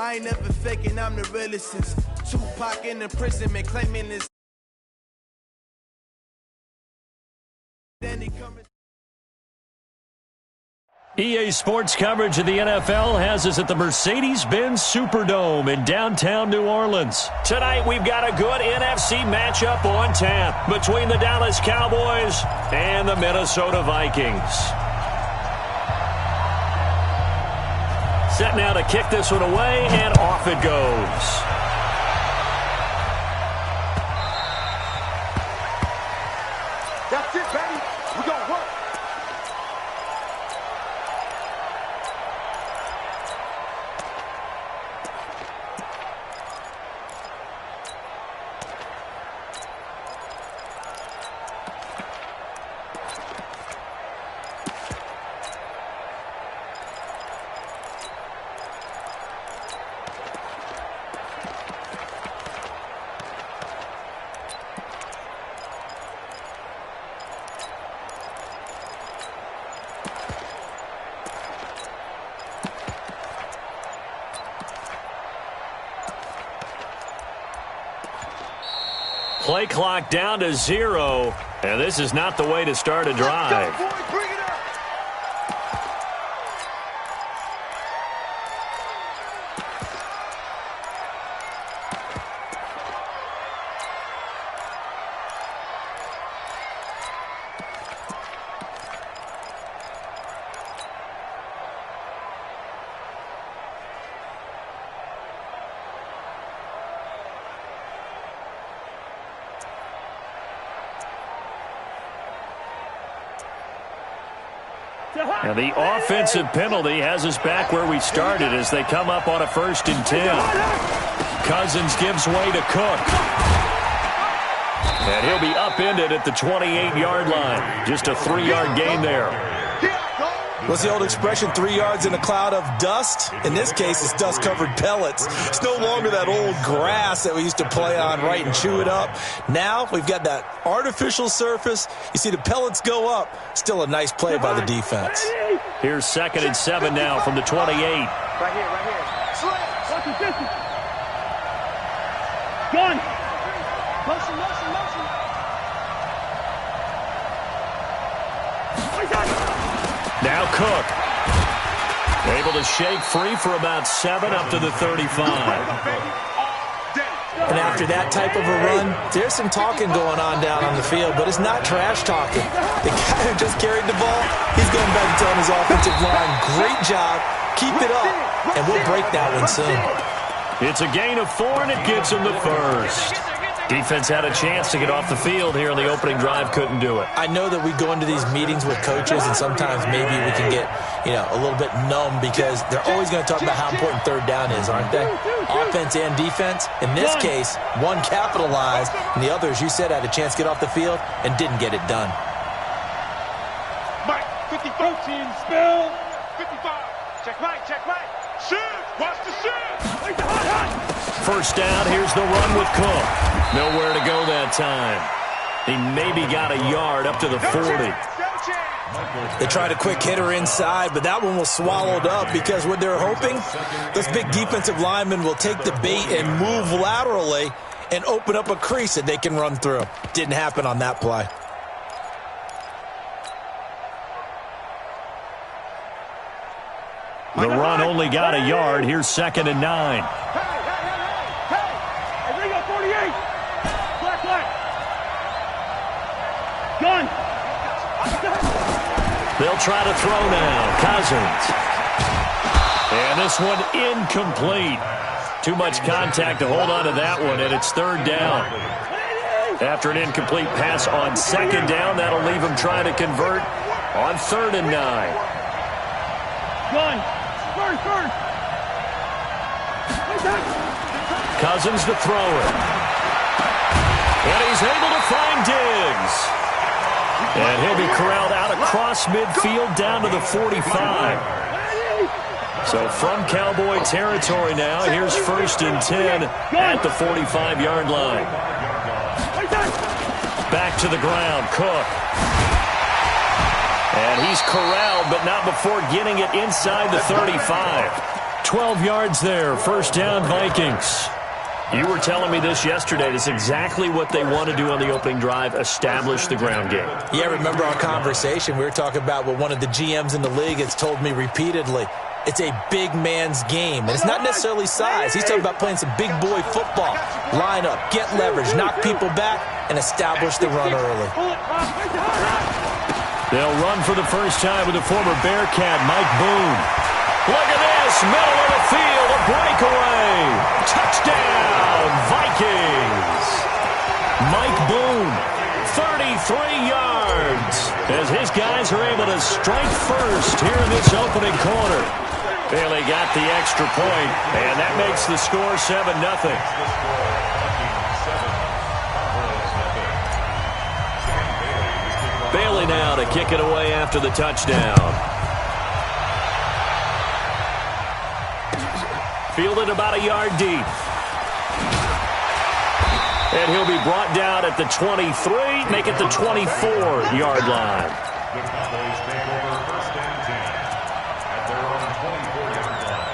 I ain't never faking, I'm the realest since Tupac in the prison, man, claiming this. Then he coming. EA Sports coverage of the NFL has us at the Mercedes-Benz Superdome in downtown New Orleans. Tonight, we've got a good NFC matchup on tap between the Dallas Cowboys and the Minnesota Vikings. Set now to kick this one away, and off it goes. That's it, baby. We're going to work. Play clock down to 0, and this is not the way to start a drive. Bring it up. And the offensive penalty has us back where we started as they come up on a 1st and 10. Cousins gives way to Cook. And he'll be upended at the 28-yard line. Just a 3-yard gain there. What's the old expression, 3 yards in a cloud of dust? In this case, it's dust-covered pellets. It's no longer that old grass that we used to play on, right, and chew it up. Now we've got that artificial surface. You see the pellets go up. Still a nice play by the defense. Here's 2nd and 7 now from the 28. Right here. Gun. Motion. Now Cook. Able to shake free for about 7 up to the 35. And after that type of a run, there's some talking going on down on the field, but it's not trash talking. The guy who just carried the ball, he's going back and telling his offensive line, great job, keep it up, and we'll break that one soon. It's a gain of 4, and it gives him the first. Defense had a chance to get off the field here in the opening drive, couldn't do it. I know that we go into these meetings with coaches, and sometimes maybe we can get, a little bit numb because they're always going to talk about how important 3rd down is, aren't they? Offense and defense. In this case, one capitalized, and the other, as you said, had a chance to get off the field and didn't get it done. Mike, 50, 13, spill. 55. Check right. Shoot. Watch the shoot. First down, here's the run with Cook. Nowhere to go that time. He maybe got a yard up to the 40. They tried a quick hitter inside, but that one was swallowed up because what they're hoping, those big defensive linemen will take the bait and move laterally and open up a crease that they can run through. Didn't happen on that play. The run only got a yard. Here's 2nd and 9. Gun. They'll try to throw now. Cousins. And this one incomplete. Too much contact to hold on to that one, and it's 3rd down. After an incomplete pass on 2nd down, that'll leave him trying to convert on 3rd and 9. Gun. First. Cousins to throw it. And he's able to find Diggs. And he'll be corralled out across midfield down to the 45. So from Cowboy territory now, here's 1st and 10 at the 45-yard line. Back to the ground, Cook. And he's corralled, but not before getting it inside the 35. 12 yards there. First down, Vikings. You were telling me this yesterday. That's exactly what they want to do on the opening drive, establish the ground game. Yeah, remember our conversation? We were talking about what one of the GMs in the league has told me repeatedly. It's a big man's game. And it's not necessarily size. He's talking about playing some big boy football. Line up, get leverage, knock people back, and establish the run early. They'll run for the first time with the former Bearcat, Mike Boone. Look at this, middle of the field, a breakaway. Touchdown, Vikings. Mike Boone, 33 yards, as his guys are able to strike first here in this opening quarter. Bailey got the extra point, and that makes the score 7-0. Bailey now to kick it away after the touchdown. Fielded about a yard deep. And he'll be brought down at the 23, make it the 24-yard line. The Cowboys take over first and 10 at their own 24-yard line.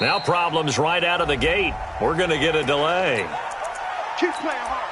Now problems right out of the gate. We're going to get a delay. Keep playing hard.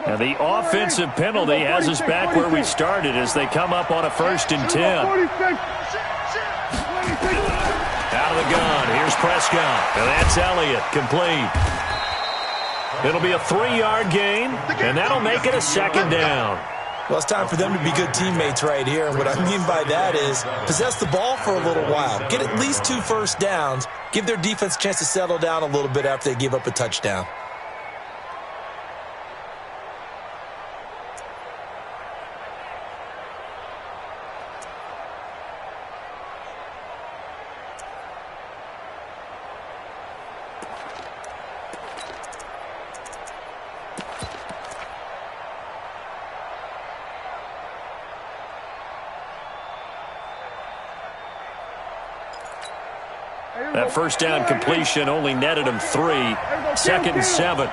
And the offensive penalty has us back where we started as they come up on a 1st and 10. Out of the gun. Here's Prescott. And that's Elliott. Complete. It'll be a 3-yard gain, and that'll make it a 2nd down. Well, it's time for them to be good teammates right here. And what I mean by that is possess the ball for a little while. Get at least 2 first downs. Give their defense a chance to settle down a little bit after they give up a touchdown. That first down completion only netted him 3. 2nd and 7.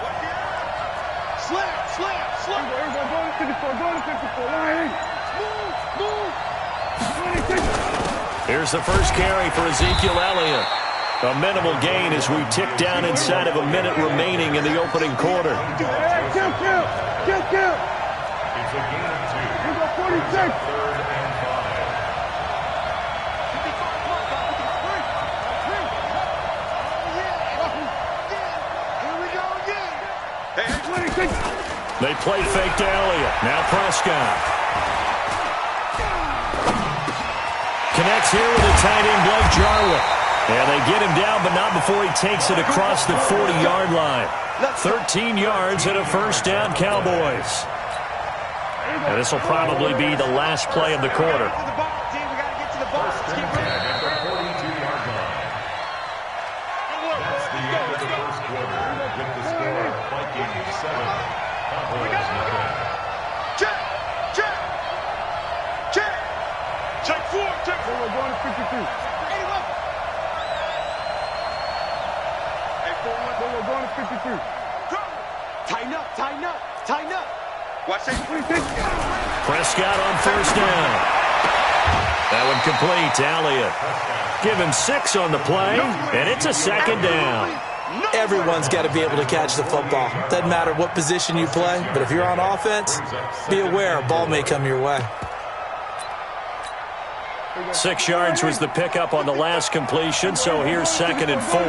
Here's the first carry for Ezekiel Elliott. A minimal gain as we tick down inside of a minute remaining in the opening quarter. It's a gain of 2. 46. 3rd and 5. They play fake to Elliott. Now Prescott. Connects here with a tight end, Blake Jarwin. And they get him down, but not before he takes it across the 40-yard line. 13 yards and a 1st down, Cowboys. And this will probably be the last play of the quarter. That's the end of the first quarter with the score Vikings 7, Cowboys nothing. Check! Check 4, check 4. We're going to 52. We're going to 52. Tighten up. Watch it. Prescott on 1st down. That one complete to Elliott. Give him 6 on the play, and it's a 2nd down. Everyone's got to be able to catch the football. Doesn't matter what position you play, but if you're on offense, be aware a ball may come your way. 6 yards was the pickup on the last completion, so here's 2nd and 4.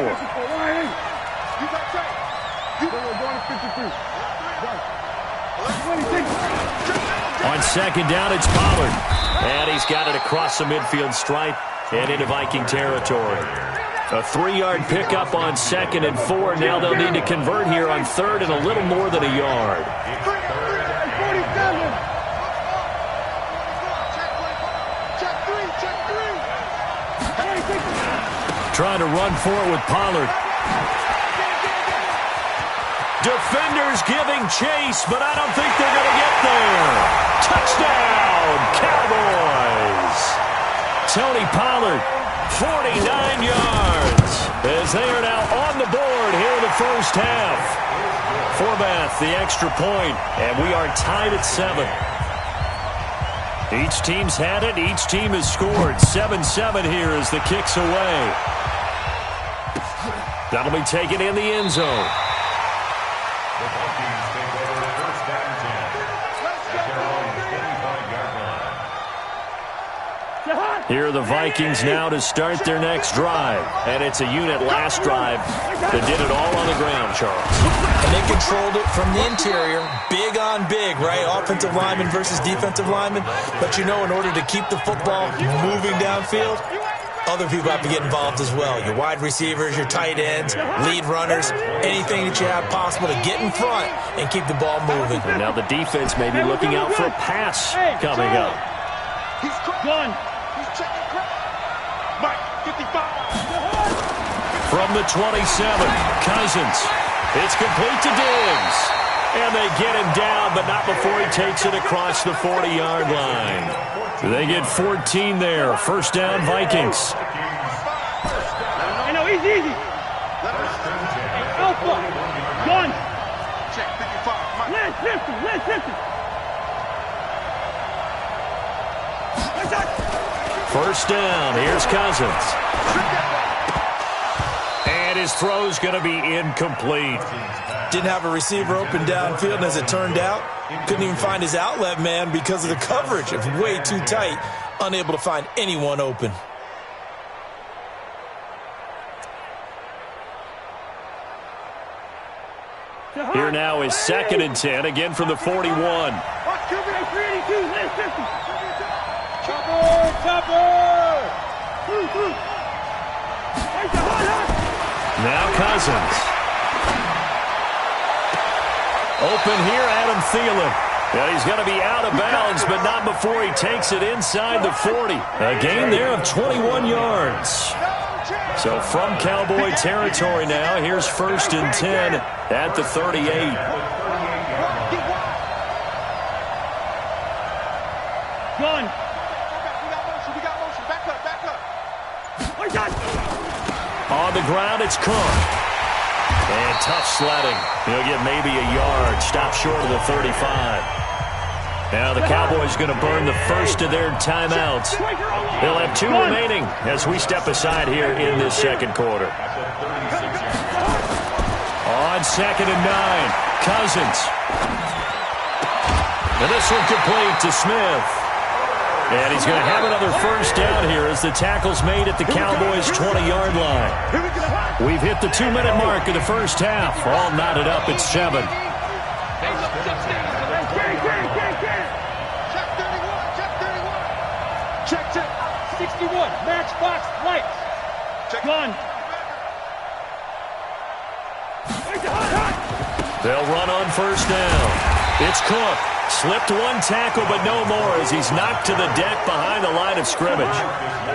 On 2nd down, it's Pollard. And he's got it across the midfield stripe and into Viking territory. A 3-yard pickup on 2nd and 4. Now they'll need to convert here on 3rd and a little more than a yard. Trying to run for it with Pollard. Defenders giving chase, but I don't think they're going to get there. Touchdown, Cowboys. Tony Pollard, 49 yards, as they are now on the board here in the first half. Forbath, the extra point, and we are tied at 7. Each team's had it. Each team has scored. 7-7 here as the kick's away. That'll be taken in the end zone. The Vikings take over first down and 10. At their own 25-yard line. Here are the Vikings now to start their next drive. And it's a unit last drive that did it all on the ground, Charles. And they controlled it from the interior. Big on big, right? Offensive lineman versus defensive lineman. But you know, in order to keep the football moving downfield, other people have to get involved as well. Your wide receivers, your tight ends, lead runners, anything that you have possible to get in front and keep the ball moving. And now the defense may be looking out for a pass coming up. He's gone. From the 27, Cousins. It's complete to Diggs. And they get him down, but not before he takes it across the 40-yard line. They get 14 there. First down, Vikings. I know, easy. Alpha. Gun. Check 55. Listen. First down. Here's Cousins. And his throw's going to be incomplete. Didn't have a receiver open downfield, and as it turned out, couldn't even find his outlet man because of the coverage. It was way too tight, unable to find anyone open. Here now is 2nd and 10, again from the 41. Now Cousins. Open here, Adam Thielen. And he's going to be out of bounds, but not before he takes it inside the 40. A gain there of 21 yards. So from Cowboy territory now, here's 1st and 10 at the 38. Gun. On the ground, it's Cook. And tough sledding. He'll get maybe a yard. Stop short of the 35. Now the Cowboys going to burn the first of their timeouts. They'll have 2 remaining as we step aside here in this second quarter. On 2nd and 9, Cousins. And this one complete to Smith. And he's going to have another first down here as the tackle's made at the Cowboys' 20-yard line. We've hit the 2-minute mark of the first half. All knotted up at 7. Check 61. Matchbox lights. Gun. They'll run on first down. It's Cook. Slipped one tackle, but no more as he's knocked to the deck behind the line of scrimmage.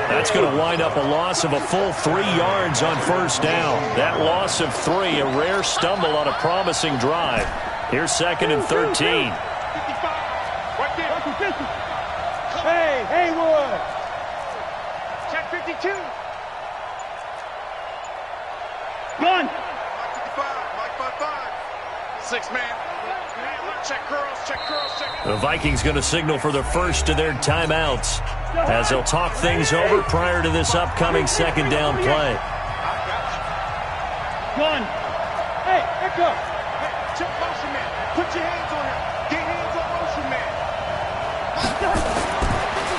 That's going to wind up a loss of a full 3 yards on first down. That loss of 3, a rare stumble on a promising drive. Here's 2nd and 13. Hey, Haywood. Check 52. Gun. Mike 55. 6 man. Check girls, check. The Vikings going to signal for the first of their timeouts as they'll talk things over prior to this upcoming second down play. Gun. Hey, echo. Check motion man. Put your hands on him. Get hands on motion man.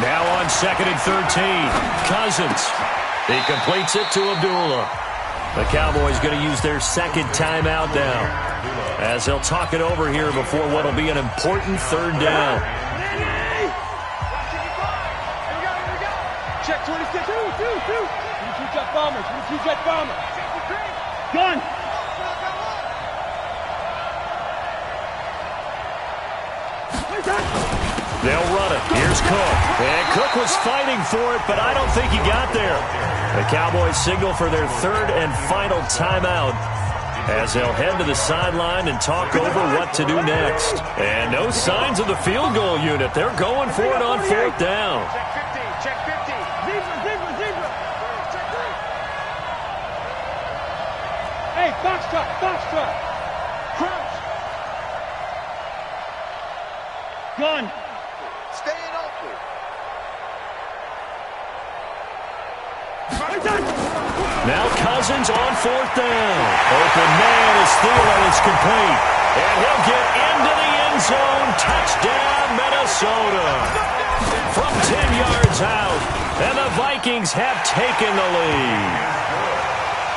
Now on 2nd and 13. Cousins. He completes it to Abdullah. The Cowboys going to use their second timeout now, as they'll talk it over here before what will be an important 3rd down. Check 26. 22 jet bombers. 22 jet bombers. Gun. They'll run it. Here's Cook. And Cook was fighting for it, but I don't think he got there. The Cowboys signal for their 3rd and final timeout, as they'll head to the sideline and talk over what to do next. And no signs of the field goal unit. They're going for it on 4th down. Check 50. Zebra. Check 3. Hey, foxtrot. Crouch. Gun. Staying open. Now Cousins on 4th down. Open man is Thielen. It's complete. And he'll get into the end zone. Touchdown, Minnesota. From 10 yards out. And the Vikings have taken the lead.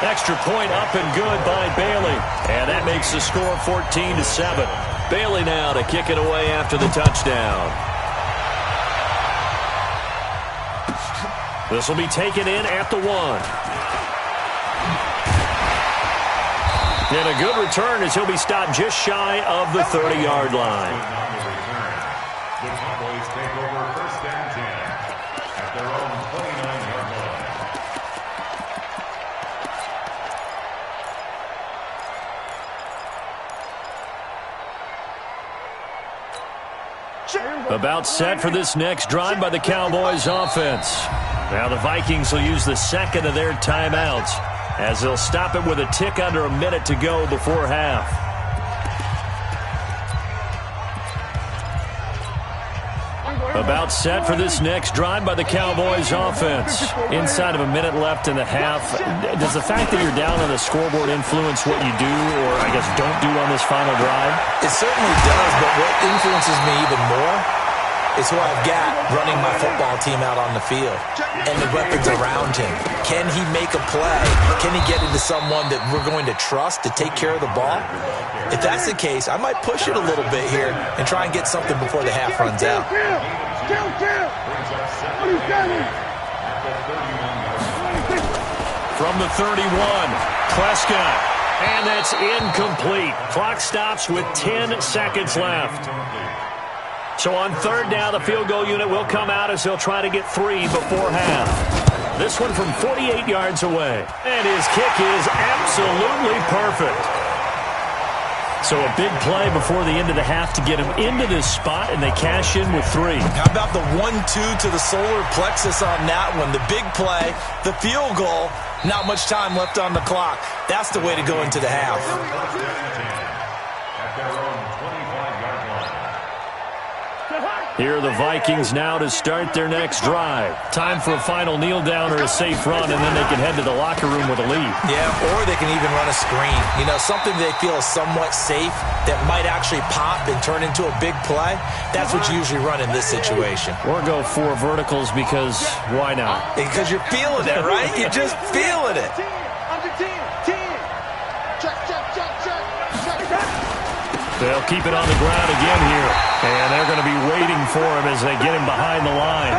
Extra point up and good by Bailey. And that makes the score 14-7. Bailey now to kick it away after the touchdown. This will be taken in at the 1. And a good return as he'll be stopped just shy of the 30-yard line. The Cowboys take over 1st and 10 at their own 29-yard line. About set for this next drive by the Cowboys offense. Now the Vikings will use the 2nd of their timeouts, as they'll stop it with a tick under a minute to go before half. About set for this next drive by the Cowboys offense. Inside of a minute left in the half. Does the fact that you're down on the scoreboard influence what you do, or I guess don't do on this final drive? It certainly does, but what influences me even more is who I've got running my football team out on the field and the weapons around him. Can he make a play? Can he get into someone that we're going to trust to take care of the ball? If that's the case, I might push it a little bit here and try and get something before the half runs out. From the 31, Prescott. And that's incomplete. Clock stops with 10 seconds left. So on 3rd down, the field goal unit will come out as they'll try to get 3 before half. This one from 48 yards away. And his kick is absolutely perfect. So a big play before the end of the half to get him into this spot, and they cash in with 3. How about the 1-2 to the solar plexus on that one? The big play, the field goal, not much time left on the clock. That's the way to go into the half. At their own 25-yard line. Here are the Vikings now to start their next drive. Time for a final kneel down or a safe run, and then they can head to the locker room with a lead. Yeah, or they can even run a screen. You know, something they feel is somewhat safe that might actually pop and turn into a big play. That's what you usually run in this situation. Or go 4 verticals because why not? Because you're feeling it, right? You're just feeling it. Under 10. Check. They'll keep it on the ground again here. And they're going to be waiting for him as they get him behind the line.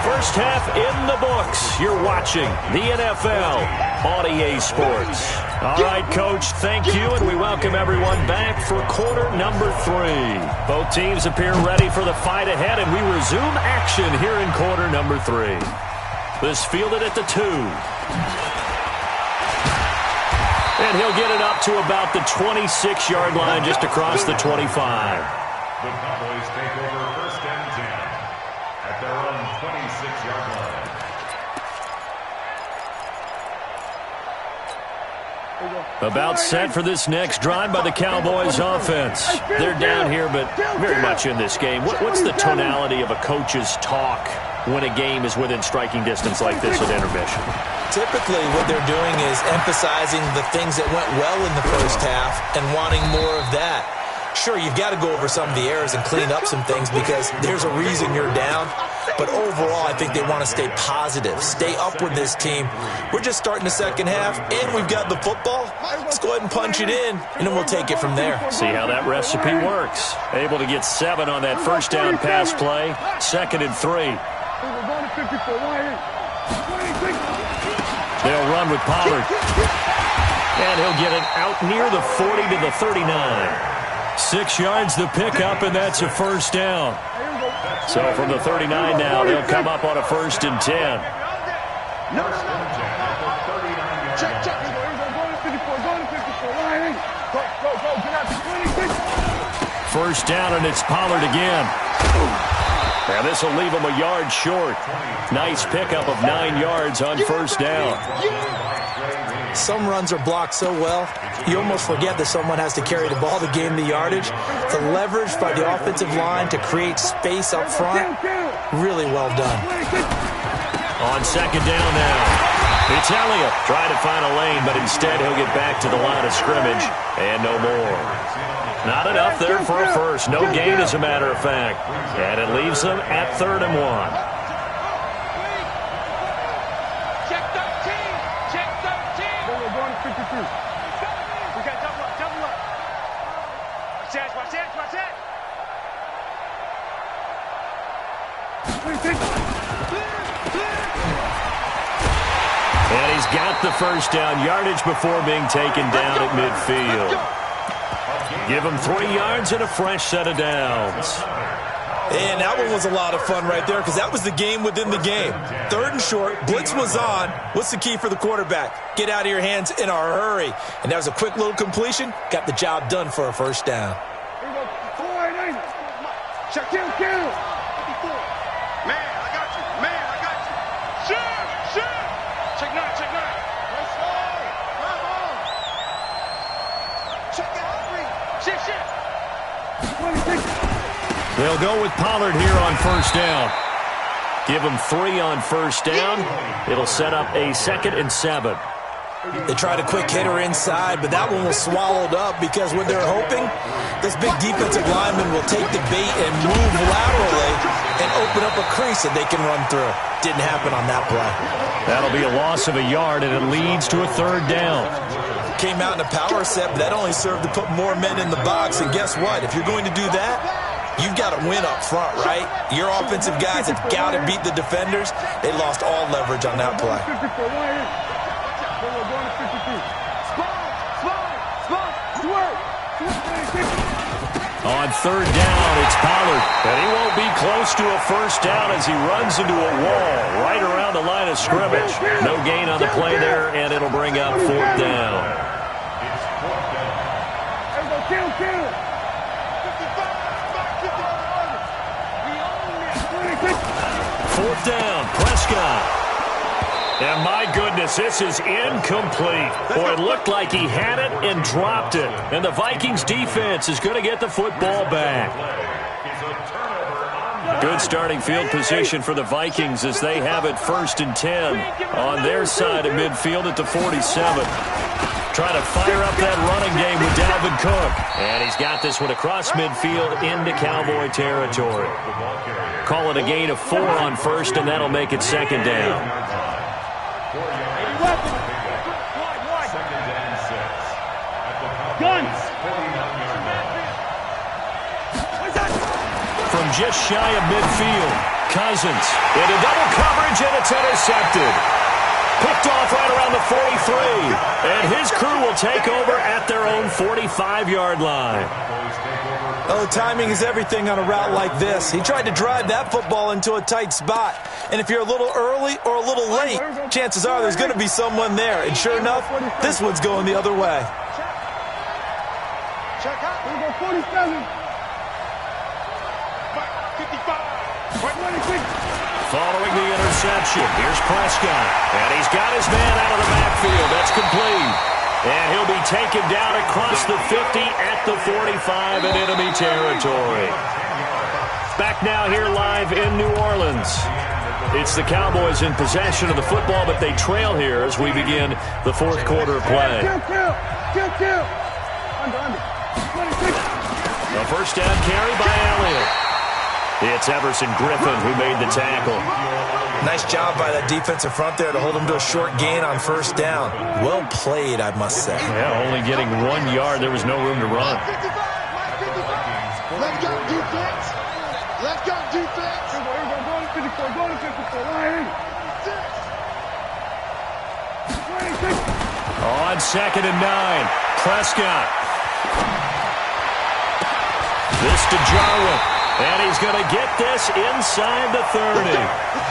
First half in the books. You're watching the NFL on EA Sports. All right, Coach, thank you, and we welcome everyone back for quarter number 3. Both teams appear ready for the fight ahead, and we resume action here in quarter number 3. This fielded at the 2. And he'll get it up to about the 26-yard line, just across the 25. The Cowboys take over 1st and 10 at their own 26-yard line. About set for this next drive by the Cowboys offense. They're down here, but very much in this game. What's the tonality of a coach's talk when a game is within striking distance like this at intermission? Typically, what they're doing is emphasizing the things that went well in the first half and wanting more of that. Sure, you've got to go over some of the errors and clean up some things because there's a reason you're down. But overall, I think they want to stay positive, stay up with this team. We're just starting the second half, and we've got the football. Let's go ahead and punch it in, and then we'll take it from there. See how that recipe works. Able to get 7 on that first down pass play. 2nd and 3. They'll run with Pollard. And he'll get it out near the 40 to the 39. 6 yards the pickup, and that's a first down. So from the 39 now, they'll come up on a 1st and 10. First down, and it's Pollard again. And this will leave him a yard short. Nice pickup of 9 yards on first down. Some runs are blocked so well, you almost forget that someone has to carry the ball to gain the yardage. The leverage by the offensive line to create space up front, really well done. On 2nd down now, it's Elliott trying to find a lane, but instead he'll get back to the line of scrimmage, and no more. Not enough there for a first. No gain, as a matter of fact. And it leaves them at 3rd and 1. And he's got the first down, yardage before being taken down at midfield. Give him 3 yards and a fresh set of downs. And that one was a lot of fun right there because that was the game within the game. 3rd and short, blitz was on. What's the key for the quarterback? Get out of your hands in a hurry. And that was a quick little completion. Got the job done for a first down. They'll go with Pollard here on first down. Give him 3 on first down. It'll set up a 2nd and 7. They tried a quick hitter inside, but that one was swallowed up because what they're hoping, this big defensive lineman will take the bait and move laterally and open up a crease that they can run through. Didn't happen on that play. That'll be a loss of a yard, and it leads to a 3rd down. Came out in a power set, but that only served to put more men in the box. And guess what? If you're going to do that, you've got to win up front, right? Your offensive guys have got to beat the defenders. They lost all leverage on that play. On 3rd down, it's Pollard. And he won't be close to a first down as he runs into a wall right around the line of scrimmage. No gain on the play there, and it'll bring up 4th down. Fourth down, Prescott. And my goodness, this is incomplete. Boy, it looked like he had it and dropped it. And the Vikings defense is going to get the football back. Good starting field position for the Vikings as they have it 1st and 10 on their side of midfield at the 47. Trying to fire up that running game with Dalvin Cook. And he's got this one across midfield into Cowboy territory. Call it a gain of 4 on first, and that'll make it 2nd down. From just shy of midfield, Cousins into double coverage, and it's intercepted. Picked off right around the 43, and his crew will take over at their own 45-yard line. Oh, timing is everything on a route like this. He tried to drive that football into a tight spot. And if you're a little early or a little late, chances are there's going to be someone there. And sure enough, this one's going the other way. Check out. Here we go, 47. 55. Following the interception, here's Prescott. And he's got his man out of the backfield. That's complete. And he'll be taken down across the 50 at the 45 in enemy territory. Back now here live in New Orleans. It's the Cowboys in possession of the football, but they trail here as we begin the 4th quarter of play. A first down carry by Elliott. It's Everson Griffin who made the tackle. Nice job by that defensive front there to hold him to a short gain on first down. Well played, I must say. Yeah, only getting 1 yard. There was no room to run. Let's go defense. Let's go defense. Go to 54. Go to 54. On 2nd and 9, Prescott. This to Jarwin. And he's going to get this inside the 30.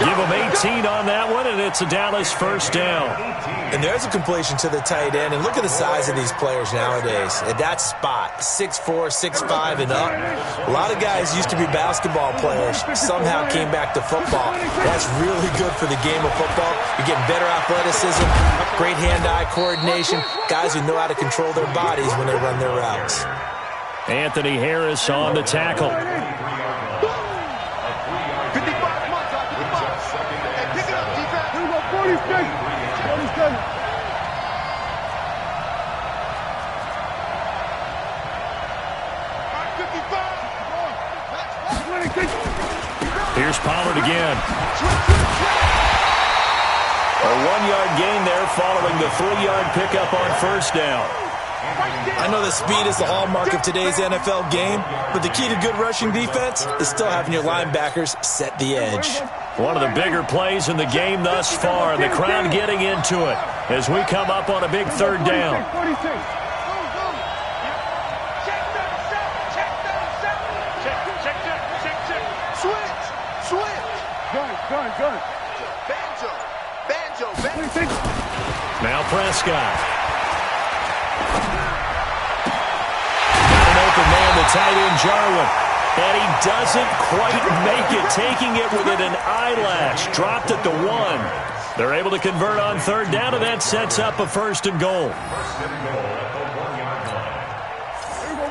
Give him 18 on that one, and it's a Dallas first down. And there's a completion to the tight end. And look at the size of these players nowadays. At that spot, 6'4", 6'5", and up. A lot of guys used to be basketball players, somehow came back to football. That's really good for the game of football. You're getting better athleticism, great hand-eye coordination, guys who know how to control their bodies when they run their routes. Anthony Harris on the tackle. 46. Here's Pollard again. A 1-yard gain there following the 3-yard pickup on first down. I know that speed is the hallmark of today's NFL game, but the key to good rushing defense is still having your linebackers set the edge. One of the bigger plays in the game thus far, and the crowd getting into it as we come up on a big 3rd down. 46. Gun. Banjo. 26. Now Prescott. Got an open man, the tight end Jarwin. And he doesn't quite make it, taking it within an eyelash. Dropped at the 1. They're able to convert on 3rd down, and that sets up a 1st and goal.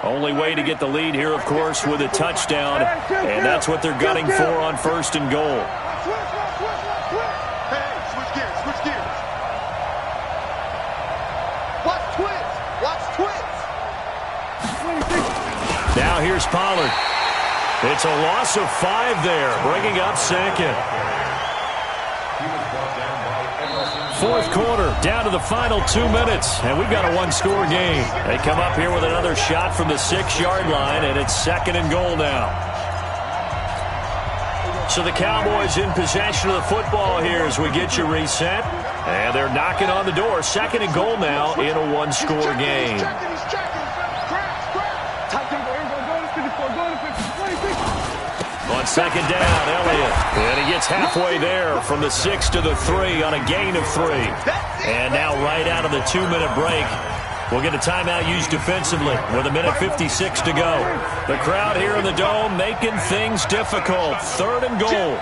Only way to get the lead here, of course, with a touchdown. And that's what they're gunning for on 1st and goal. Switch gears. Watch twins. Now here's Pollard. It's a loss of 5 there, bringing up 2nd. 4th quarter, down to the final 2 minutes, and we've got a 1-score game. They come up here with another shot from the 6-yard line, and it's 2nd and goal now. So the Cowboys in possession of the football here as we get you reset. And they're knocking on the door. 2nd and goal now in a 1-score game. On 2nd down, Elliott. And he gets halfway there from the 6 to the 3 on a gain of 3. And now right out of the 2-minute break, we'll get a timeout used defensively with 1:56 to go. The crowd here in the Dome making things difficult. 3rd and goal.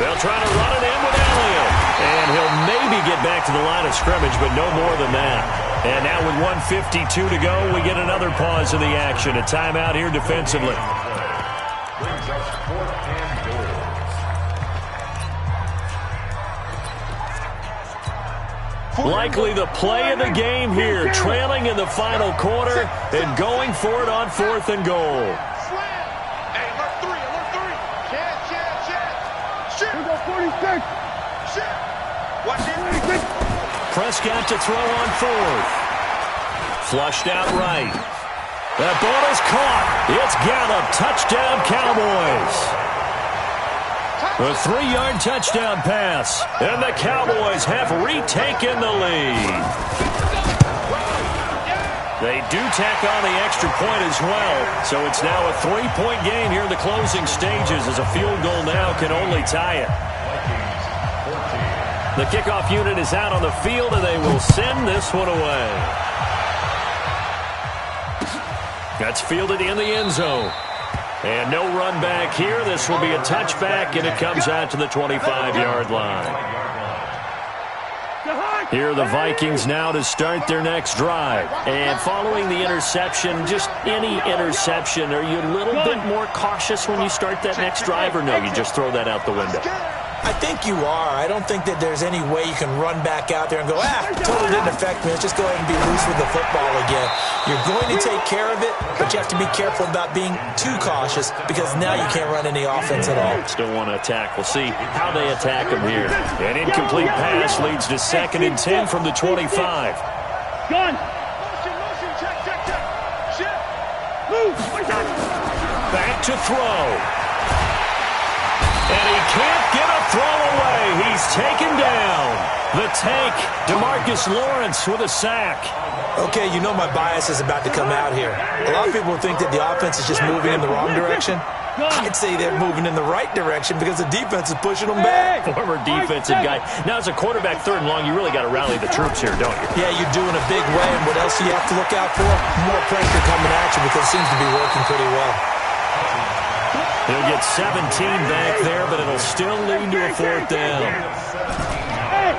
They'll try to run it in with Elliott. And he'll maybe get back to the line of scrimmage, but no more than that. And now with 1:52 to go, we get another pause in the action. A timeout here defensively. Brings us 4th and goal. Likely the play of the game here, trailing in the final quarter and going for it on 4th and goal. Hey, alert 3. Chad. Shit. 46. Watch this. Prescott to throw on 4th. Flushed out right. That ball is caught. It's Gallup. Touchdown, Cowboys. A 3-yard touchdown pass. And the Cowboys have retaken the lead. They do tack on the extra point as well. So it's now a 3-point game here in the closing stages as a field goal now can only tie it. The kickoff unit is out on the field, and they will send this one away. That's fielded in the end zone. And no run back here. This will be a touchback, and it comes out to the 25-yard line. Here are the Vikings now to start their next drive. And following the interception, just any interception, are you a little bit more cautious when you start that next drive, or no, you just throw that out the window? I think you are. I don't think that there's any way you can run back out there and go, totally didn't affect me. Let's just go ahead and be loose with the football again. You're going to take care of it, but you have to be careful about being too cautious because now you can't run any offense at all. Still want to attack. We'll see how they attack him here. An incomplete pass leads to 2nd and 10 from the 25. Gun. Motion, check. Shift. Move. Back to throw. And he can't get a throw away. He's taken down. The tank, DeMarcus Lawrence with a sack. Okay, you know my bias is about to come out here. A lot of people think that the offense is just moving in the wrong direction. I'd say they're moving in the right direction because the defense is pushing them back. Former defensive guy. Now, as a quarterback 3rd and long, you really got to rally the troops here, don't you? Yeah, you're doing a big way, and what else do you have to look out for? More pressure coming at you because it seems to be working pretty well. He'll get 17 back there, but it'll still lead to a 4th down. Hey,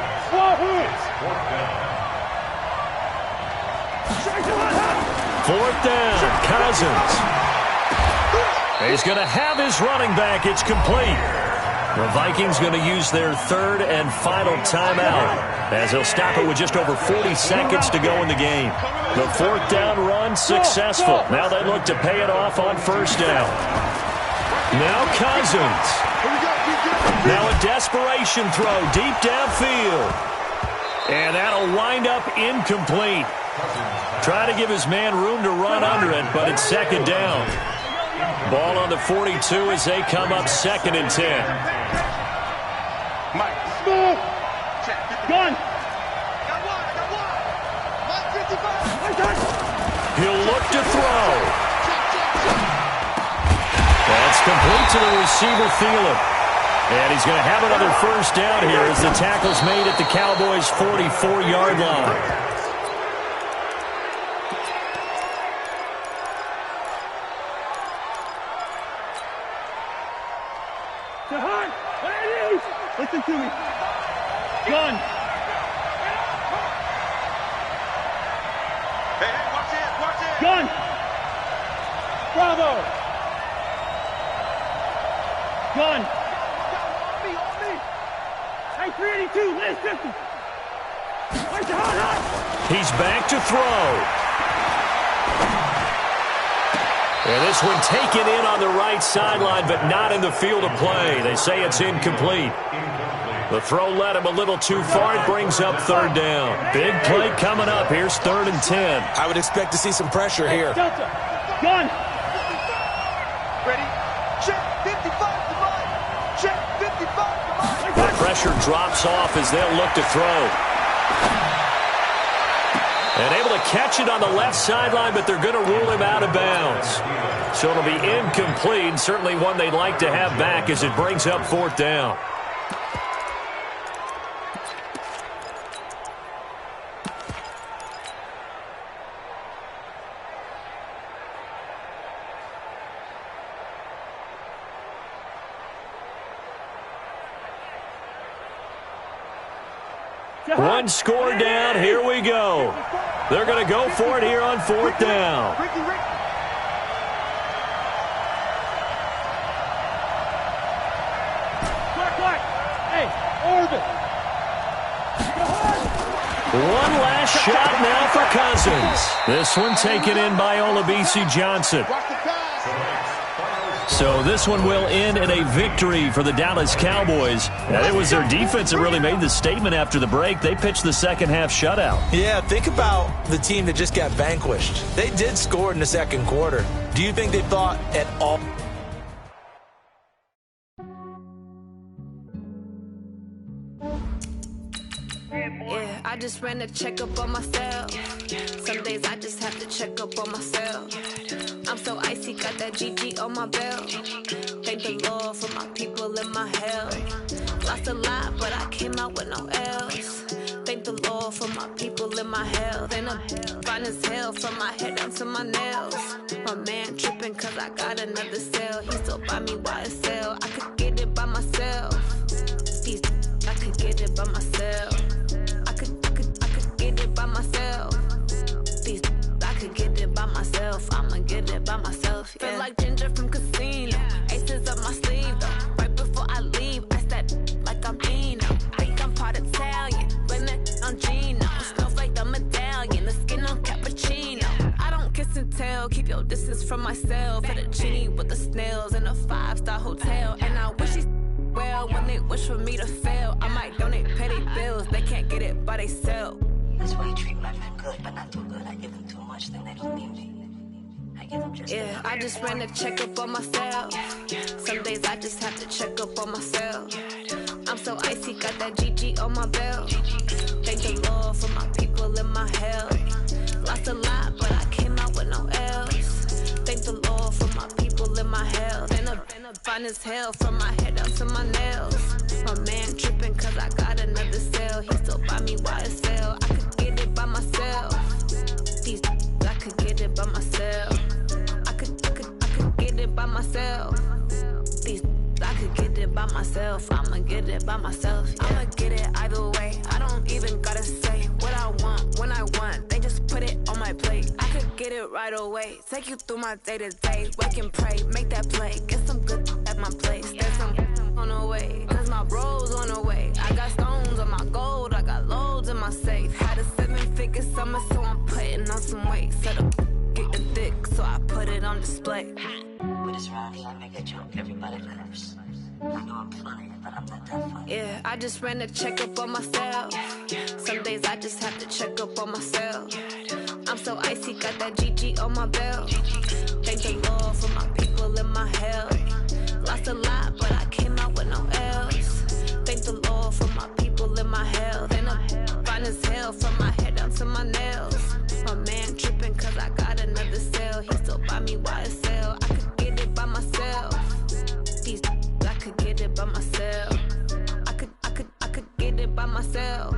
4th down, Cousins. He's going to have his running back. It's complete. The Vikings going to use their 3rd and final timeout as they'll stop it with just over 40 seconds to go in the game. The 4th down run successful. Now they look to pay it off on 1st down. Now Cousins. Now a desperation throw deep downfield. And that'll wind up incomplete. Try to give his man room to run under it, but it's 2nd down. Ball on the 42 as they come up 2nd and 10. Mike. Smooth. Gun. He'll look to throw. That's complete to the receiver, Thielen. And he's going to have another 1st down here as the tackle's made at the Cowboys' 44-yard line. Listen to me. Gun. Hey, watch it. Gun. Bravo. Gun. On me. Hey, 382, last 50. He's back to throw. And this one taken in on the right sideline, but not in the field of play. They say it's incomplete. The throw led him a little too far. It brings up 3rd down. Big play coming up. Here's 3rd and 10. I would expect to see some pressure here. Delta. Gun. Ready? Check 55 to mine. Check 55 to mine. The pressure drops off as they'll look to throw. And able to catch it on the left sideline, but they're going to rule him out of bounds. So it'll be incomplete. Certainly one they'd like to have back as it brings up 4th down. One score down. Here we go. They're going to go for it here on 4th down. Hey, orbit. One last shot now for Cousins. This one taken in by Olabisi Johnson. So this one will end in a victory for the Dallas Cowboys. And it was their defense that really made the statement after the break. They pitched the 2nd half shutout. Yeah, think about the team that just got vanquished. They did score in the 2nd quarter. Do you think they thought at all? Yeah, I just ran a checkup on myself. Some days I just have to check up on myself. I'm so icy, got that GG on my belt. Thank the Lord for my people and my health. Lost a lot, but I came out with no L's. Thank the Lord for my people and my health. And I'm fine as hell from my head down to my nails. My man tripping cause I got another cell. He still buy me YSL. I could get it by myself. I could get it by myself. I could get it by myself. I could get it by myself. I'ma get it by myself. Yeah. Feel like Ginger from Casino. Aces up my sleeve though. Right before I leave, I step like myself. At a genie with the snails in a 5-star hotel. And I wish these well when they wish for me to fail. I might donate petty bills, they can't get it by they sell. That's why you treat my men good, but not too good. I give them too much, then they don't need me. I give them just enough. I just ran a checkup on myself. Some days I just have to check up on myself. I'm so icy, got that GG on my belt. Thank the Lord for my people in my health. Lost a lot, but I came out with no L's. Thank the Lord for my people in my health. And I'm fine as hell from my head down to my nails. My man tripping cause I got another cell. He still buy me YSL. I could get it by myself. These I could get it by myself. I could get it by myself. These I could get it by myself. I'ma get it by myself. Yeah. I'ma get it either way. I don't even gotta say what I want when I want. They just put it on my plate. I could get it right away. Take you through my day to day. Wake and pray, make that play. Get some good at my place. There's some on the way. Cause my bro's on the way. I got stones on my gold. I got loads in my safe. Had a 7-figure summer, so I'm putting on some weight. Set up getting thick, so I put it on display. With this round here, I make a joke. Everybody laughs. I know I'm funny, but I'm not that funny. Yeah, I just ran a checkup on myself. Some days I just have to check up on myself. I'm so icy, got that GG on my belt. Thank the Lord for my people in my health. Lost a lot, but I came out with no L's. Thank the Lord for my people in my health. And I'm fine as hell from my head down to my nails. My man tripping cause I got another cell. He still buy me YSL. I could get it by myself. These I could get it by myself. I could get it by myself.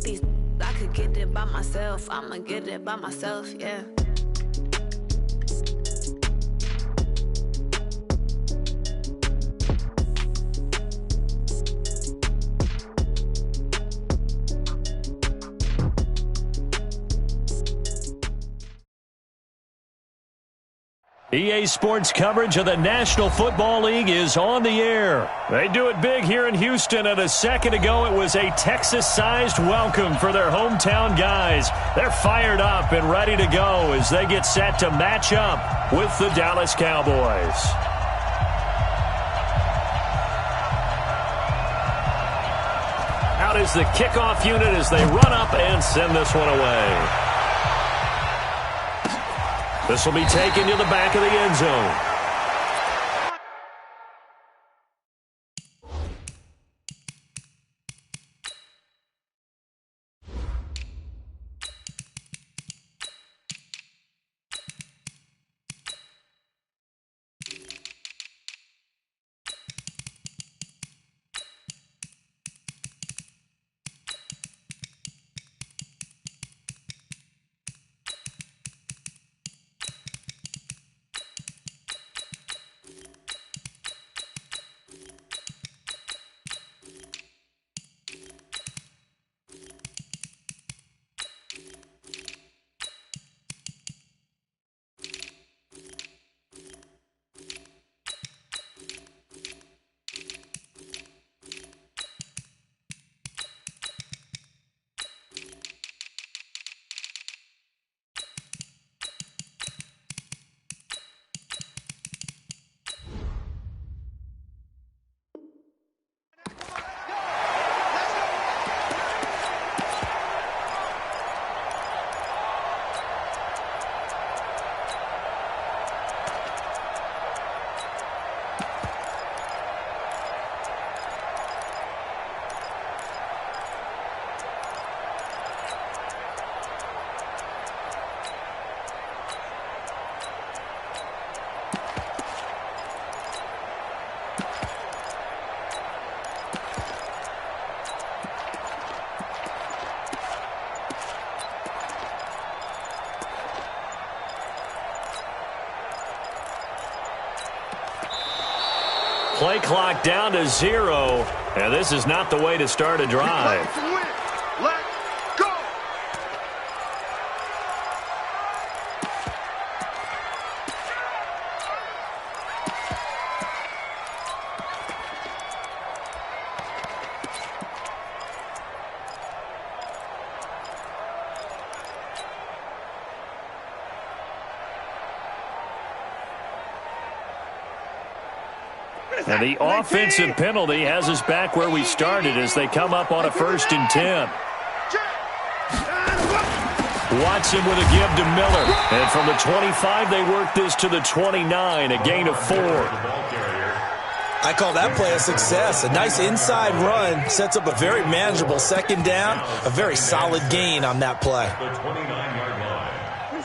These I could get it by myself. I'ma get it by myself, yeah. EA Sports coverage of the National Football League is on the air. They do it big here in Houston, and a second ago it was a Texas-sized welcome for their hometown guys. They're fired up and ready to go as they get set to match up with the Dallas Cowboys. Out is the kickoff unit as they run up and send this one away. This will be taken to the back of the end zone. Play clock down to 0, and this is not the way to start a drive. Let's go! And the offensive penalty has us back where we started as they come up on a 1st and 10. Watson with a give to Miller. And from the 25, they work this to the 29, a gain of 4. I call that play a success. A nice inside run sets up a very manageable 2nd down, a very solid gain on that play.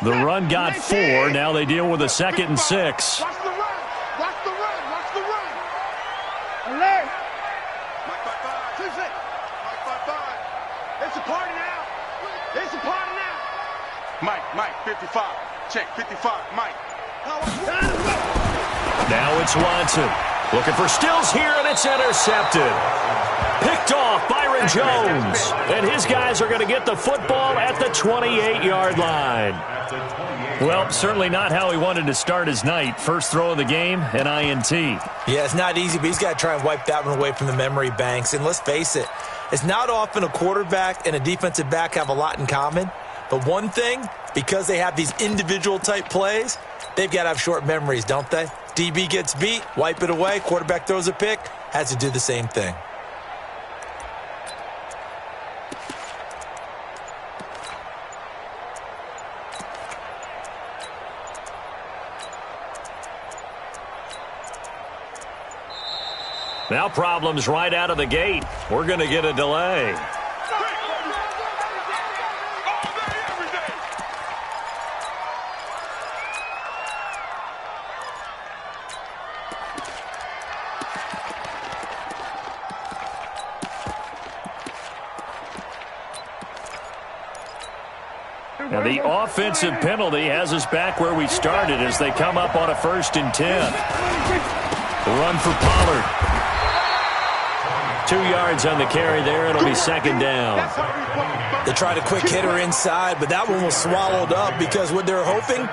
The run got 4. Now they deal with a 2nd and 6. Watch the run. Watch the run. Watch the run. Alert. Mike 5-5. 2-6. Mike 5-5. It's a party now. It's a party now. Mike 55. Check 55. Mike. Now it's Watson. Looking for Stills here, and it's intercepted. Picked off Byron Jones. And his guys are going to get the football at the 28-yard line. Well, certainly not how he wanted to start his night. First throw of the game, an INT. Yeah, it's not easy, but he's got to try and wipe that one away from the memory banks. And let's face it, it's not often a quarterback and a defensive back have a lot in common. But one thing, because they have these individual type plays, they've got to have short memories, don't they? DB gets beat, wipe it away, quarterback throws a pick, has to do the same thing. Now problems right out of the gate. We're going to get a delay. Now the offensive penalty has us back where we started as they come up on a 1st and 10. Run for Pollard. 2 yards on the carry there. It'll be 2nd down. They tried a quick hitter inside, but that one was swallowed up because what they're hoping,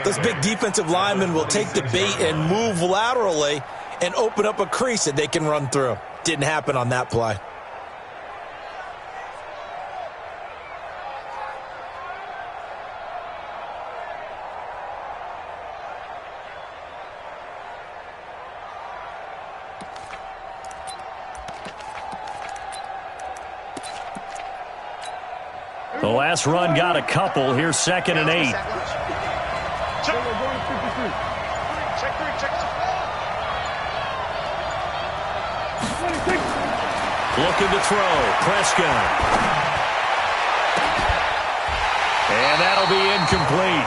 those big defensive linemen will take the bait and move laterally and open up a crease that they can run through. Didn't happen on that play. The last run got a couple. Here's 2nd and 8. Check 3. Check 2. Looking to throw. Prescott. And that'll be incomplete.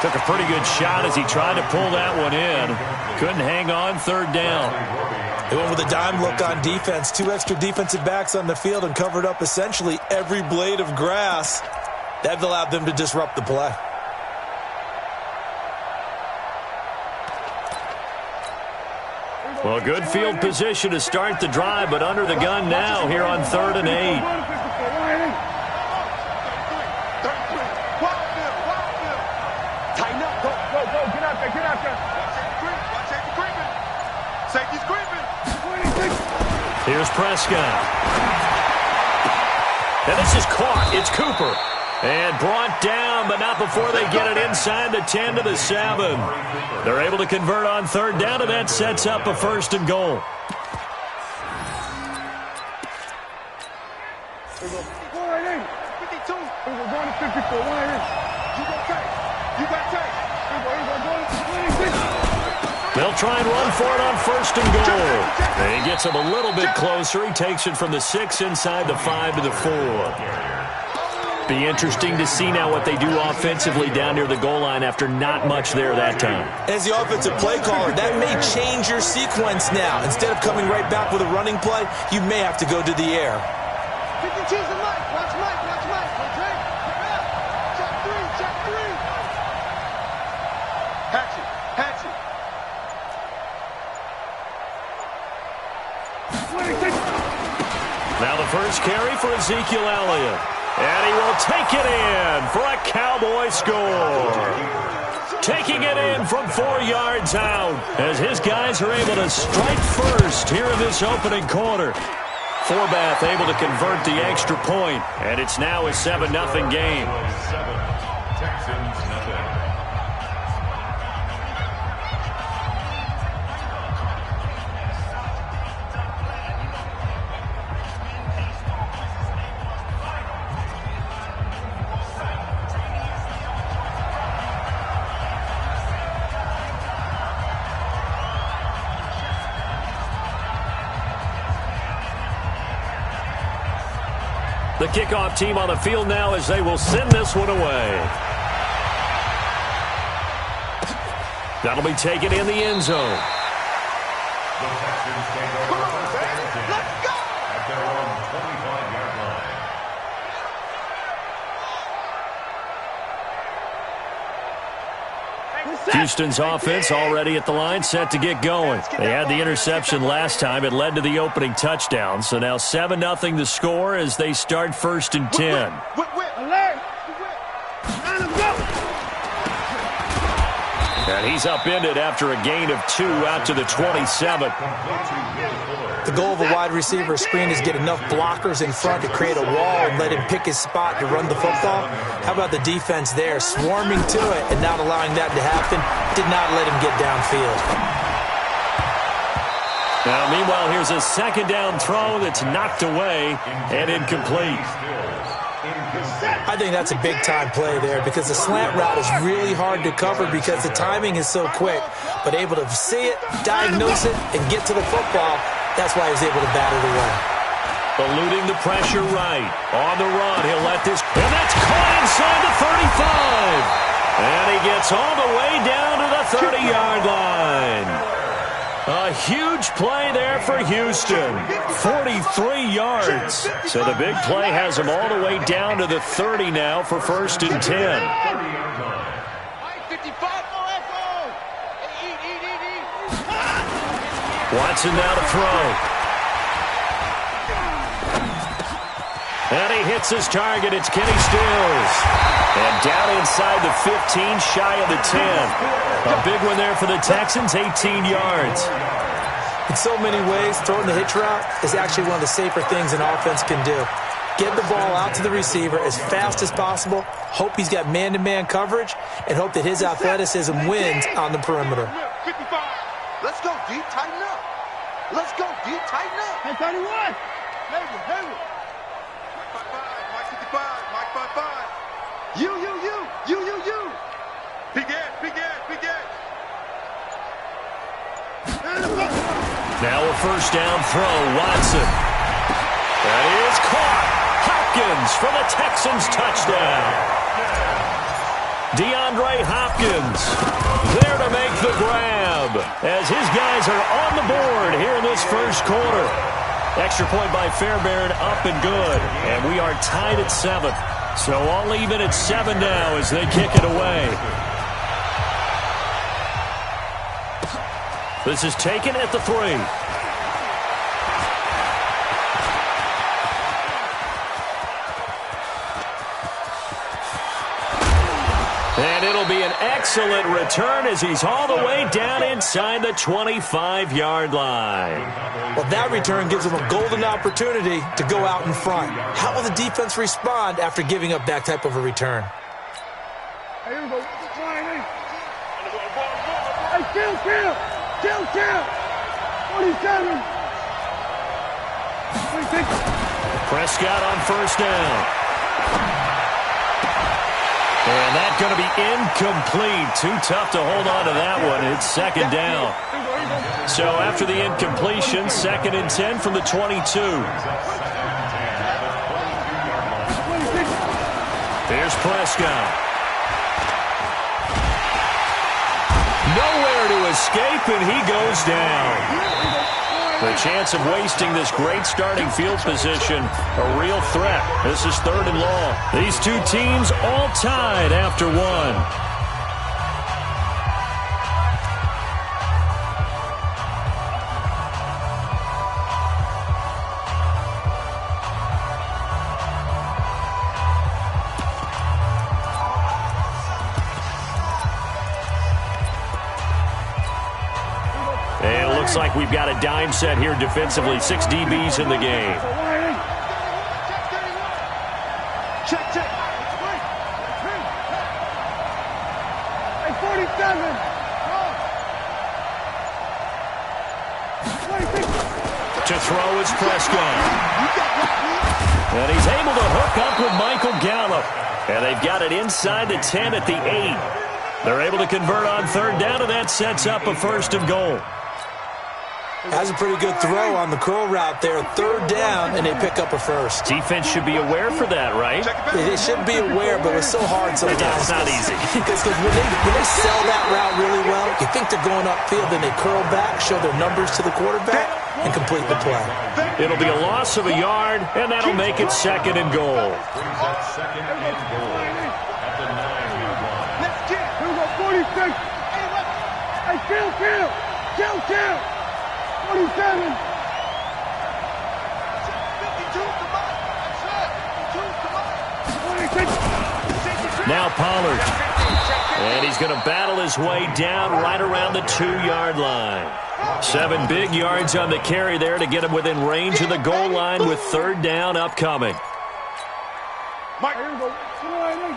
Took a pretty good shot as he tried to pull that one in. Couldn't hang on. 3rd down. They went with a dime look on defense. 2 extra defensive backs on the field and covered up essentially every blade of grass. That allowed them to disrupt the play. Well, good field position to start the drive, but under the gun now here on 3rd and 8. Tighten up. Go. Get out there. Safety's creeping. Here's Prescott. And this is caught. It's Cooper. And brought down, but not before they get it inside the 10 to the 7. They're able to convert on 3rd down, and that sets up a 1st and goal. Go right in. 52. We're going to 54. You got tight. They'll try and run for it on 1st and goal. And he gets him a little bit closer. He takes it from the 6 inside the 5 to the 4. Be interesting to see now what they do offensively down near the goal line after not much there that time. As the offensive play caller, that may change your sequence now. Instead of coming right back with a running play, you may have to go to the air. 52's the Mike. Watch Mike. Watch Mike. Check 3. Hatchet. Now the first carry for Ezekiel Elliott. And he will take it in for a Cowboy score. Taking it in from 4 yards out as his guys are able to strike first here in this opening quarter. Forbath able to convert the extra point, and it's now a 7-0 game. Texans nothing. The kickoff team on the field now as they will send this one away. That'll be taken in the end zone. The Texans take over first down at their own 25-yard line. Houston's offense already at the line, set to get going. They had the interception last time. It led to the opening touchdown. So now 7-0 the score as they start 1st and 10. Alert! Let him go! And he's upended after a gain of 2 out to the 27. The goal of a wide receiver screen is get enough blockers in front to create a wall and let him pick his spot to run the football. How about the defense there, swarming to it and not allowing that to happen? Did not let him get downfield. Now, meanwhile, here's a second down throw that's knocked away and incomplete. I think that's a big-time play there because the slant route is really hard to cover because the timing is so quick. But able to see it, diagnose it, and get to the football, that's why he was able to bat it away. Eluding the pressure right. On the run, he'll let this, and that's caught inside the 35. And he gets all the way down to the 30-yard line. A huge play there for Houston. 43 yards. So the big play has him all the way down to the 30 now for 1st and 10. Watson now to throw. And he hits his target. It's Kenny Stills. And down inside the 15, shy of the 10. A big one there for the Texans, 18 yards. In so many ways, throwing the hitch route is actually one of the safer things an offense can do. Get the ball out to the receiver as fast as possible, hope he's got man-to-man coverage, and hope that his athleticism wins on the perimeter. 55. Let's go deep, tighten up. Let's go deep, tighten up. 10-31. Heavy. Mike 55, Mike 55. You. Big edge. Now a first down throw, Watson. That is caught. Hopkins for the Texans touchdown. DeAndre Hopkins there to make the grab as his guys are on the board here in this first quarter. Extra point by Fairbairn, up and good. And we are tied at 7. So all even at 7 now as they kick it away. This is taken at the 3. And it'll be an excellent return as he's all the way down inside the 25-yard line. Well, that return gives him a golden opportunity to go out in front. How will the defense respond after giving up that type of a return? Here we go. Hey, kill. 47. 26. Prescott on first down. And that's going to be incomplete. Too tough to hold on to that one. It's second down. So after the incompletion, 2nd and 10 from the 22. Here's Prescott. Nowhere to escape, and he goes down. The chance of wasting this great starting field position, a real threat. This is 3rd and long. These two teams all tied after 1. Looks like we've got a dime set here defensively. 6 DBs in the game. Check. Hey, 47. To throw is Prescott. And he's able to hook up with Michael Gallup. And they've got it inside the 10 at the 8. They're able to convert on 3rd down, and that sets up a 1st and goal. That's a pretty good throw on the curl route there. Third down, and they pick up a first. Defense should be aware for that, right? They should be aware, but it's so hard sometimes. Yeah, it's not easy. Because when they sell that route really well, you think they're going upfield, then they curl back, show their numbers to the quarterback, and complete the play. It'll be a loss of a yard, and that'll make it 2nd and goal. Brings up 2nd and goal at the 9-yard line. Let's get. Here we go, 46. Hey, kill. 47. 52 to Now Pollard. And he's going to battle his way down right around the 2-yard line. 7 big yards on the carry there to get him within range of the goal line with 3rd down upcoming. Mike, here we go. You're not ready.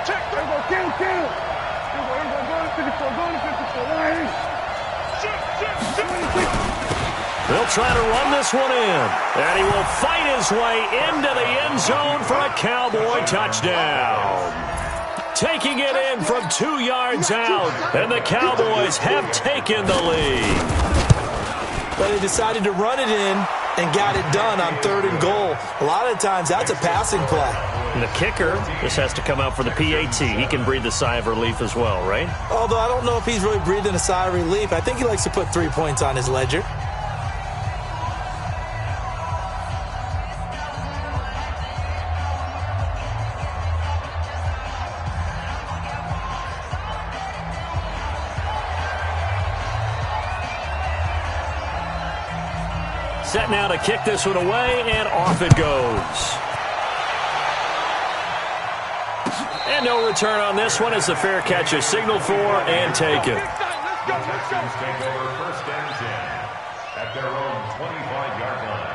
Check. Here we go. Kill. Here we go. Go to 54. Right. They'll try to run this one in, and he will fight his way into the end zone for a Cowboy touchdown. Taking it in from 2 yards out, and the Cowboys have taken the lead. But they decided to run it in and got it done on 3rd and goal. A lot of times, that's a passing play. And the kicker, this has to come out for the PAT. He can breathe a sigh of relief as well, right? Although I don't know if he's really breathing a sigh of relief. I think he likes to put 3 points on his ledger. Set now to kick this one away, and off it goes. And no return on this one as the fair catch is signaled for and taken. The Texans take over 1st and 10 at their own 25-yard line.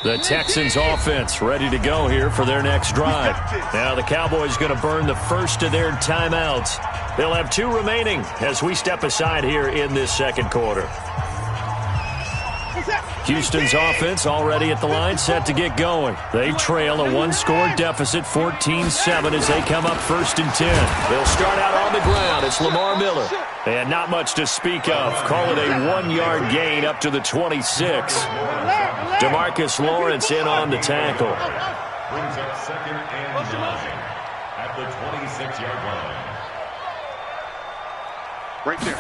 The Texans offense ready to go here for their next drive. Now the Cowboys going to burn the first of their timeouts. They'll have 2 remaining as we step aside here in this 2nd quarter. Houston's offense already at the line, set to get going. They trail a 1-score deficit, 14-7 as they come up 1st and 10. They'll start out on the ground. It's Lamar Miller. And not much to speak of. Call it a 1-yard gain up to the 26. DeMarcus Lawrence in on the tackle. Brings up 2nd and 9 at the 26-yard line. Right there.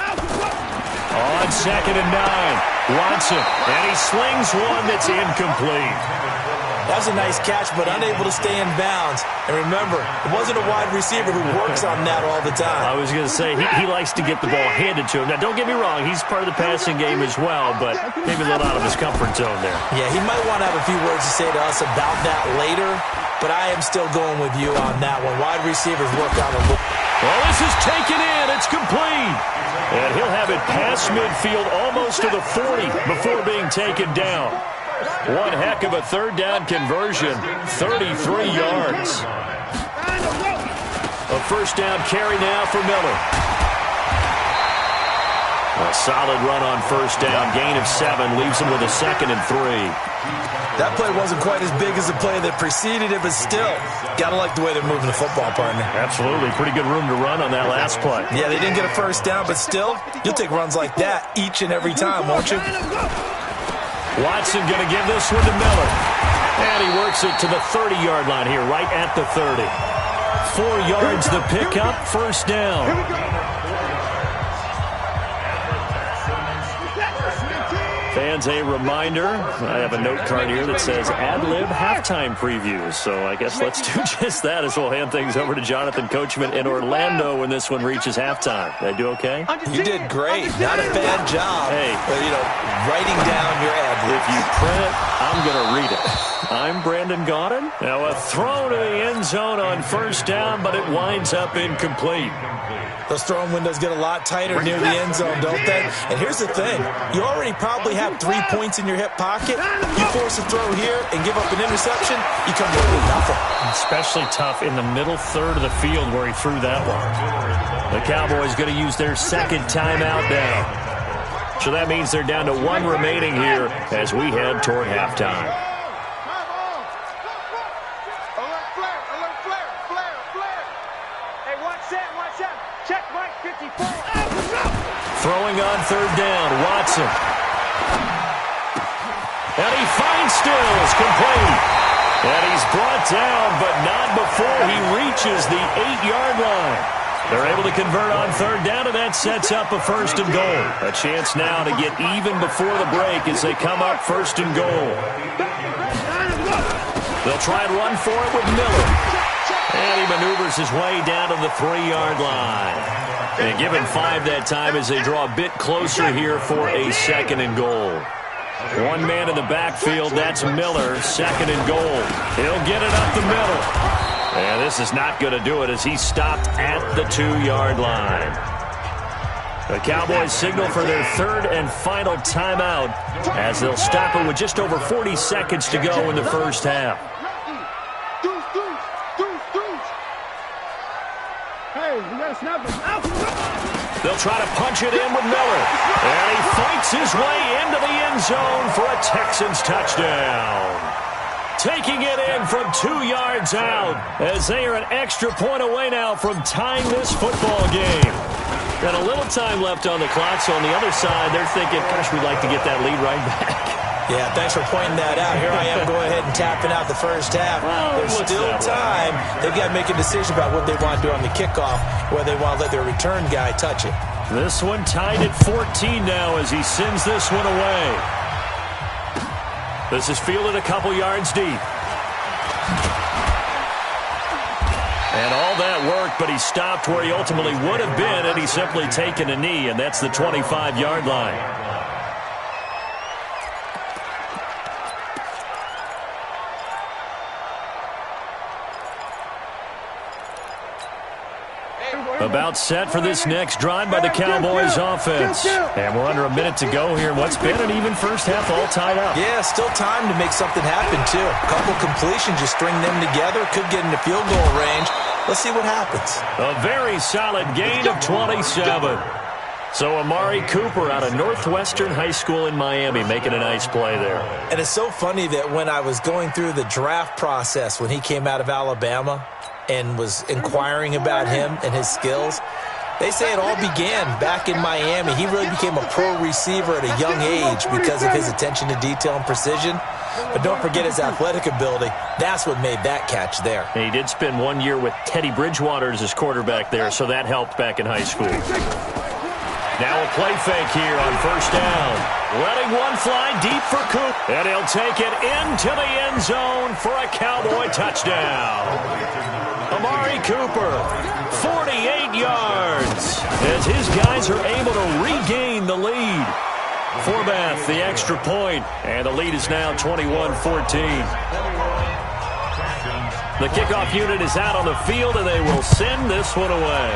On 2nd and 9, Watson, and he slings one that's incomplete. That was a nice catch, but unable to stay in bounds. And remember, it wasn't a wide receiver who works on that all the time. I was going to say, he likes to get the ball handed to him. Now, don't get me wrong, he's part of the passing game as well, but maybe a little out of his comfort zone there. Yeah, he might want to have a few words to say to us about that later, but I am still going with you on that one. Wide receivers work on a little. Well, this is taken in. It's complete. And he'll have it past midfield almost to the 40 before being taken down. One heck of a 3rd down conversion, 33 yards. A 1st down carry now for Miller. A solid run on 1st down, gain of 7, leaves him with a 2nd and 3. That play wasn't quite as big as the play that preceded it, but still, got to like the way they're moving the football, partner. Absolutely. Pretty good room to run on that last play. Yeah, they didn't get a first down, but still, you'll take runs like that each and every time, won't you? Watson going to give this one to Miller. And he works it to the 30-yard line here, right at the 30. 4 yards the pickup, first down. Fans, a reminder, I have a note card here that says ad-lib halftime previews. So I guess let's do just that as we'll hand things over to Jonathan Coachman in Orlando when this one reaches halftime. Did I do okay? You did great. Not a bad job. Hey, writing down your ad-lib. If you print it, I'm going to read it. I'm Brandon Gaudin. Now a throw to the end zone on first down, but it winds up incomplete. Those throwing windows get a lot tighter near the end zone, don't they? And here's the thing. You already probably have 3 points in your hip pocket. You force a throw here and give up an interception, you come away with nothing. Especially tough in the middle third of the field where he threw that one. The Cowboys going to use their second timeout now. So that means they're down to 1 remaining here as we head toward halftime. Throwing on third down, Watson. And he finds Stills, complete. And he's brought down, but not before he reaches the 8-yard line. They're able to convert on third down, and that sets up a first and goal. A chance now to get even before the break as they come up first and goal. They'll try and run for it with Miller. And he maneuvers his way down to the 3-yard line. And give him 5 that time as they draw a bit closer here for a second and goal. 1 man in the backfield, that's Miller, second and goal. He'll get it up the middle. And this is not going to do it as he's stopped at the 2-yard line. The Cowboys signal for their third and final timeout as they'll stop it with just over 40 seconds to go in the first half. They'll try to punch it in with Miller. And he fights his way into the end zone for a Texans touchdown. Taking it in from 2 yards out as they are an extra point away now from tying this football game. And a little time left on the clock, so on the other side, they're thinking, gosh, we'd like to get that lead right back. Yeah, thanks for pointing that out. Here I am going ahead and tapping out the first half. There's still time. They've got to make a decision about what they want to do on the kickoff, whether they want to let their return guy touch it. This one tied at 14 now as he sends this one away. This is fielded a couple yards deep. And all that work, but he stopped where he ultimately would have been had he simply taken a knee, and that's the 25-yard line. About set for this next drive by the Cowboys offense. And we're under a minute to go here. What's been an even first half all tied up. Yeah, still time to make something happen, too. A couple completions, just string them together. Could get into field goal range. Let's see what happens. A very solid gain of 27. So Amari Cooper out of Northwestern High School in Miami making a nice play there. And it's so funny that when I was going through the draft process when he came out of Alabama and was inquiring about him and his skills, they say it all began back in Miami. He really became a pro receiver at a young age because of his attention to detail and precision. But don't forget his athletic ability. That's what made that catch there. And he did spend 1 year with Teddy Bridgewater as his quarterback there, so that helped back in high school. Now a play fake here on first down. Letting one fly deep for Coop. And he'll take it into the end zone for a Cowboy touchdown. Amari Cooper, 48 yards, as his guys are able to regain the lead. Forbath, the extra point, and the lead is now 21-14. The kickoff unit is out on the field, and they will send this one away.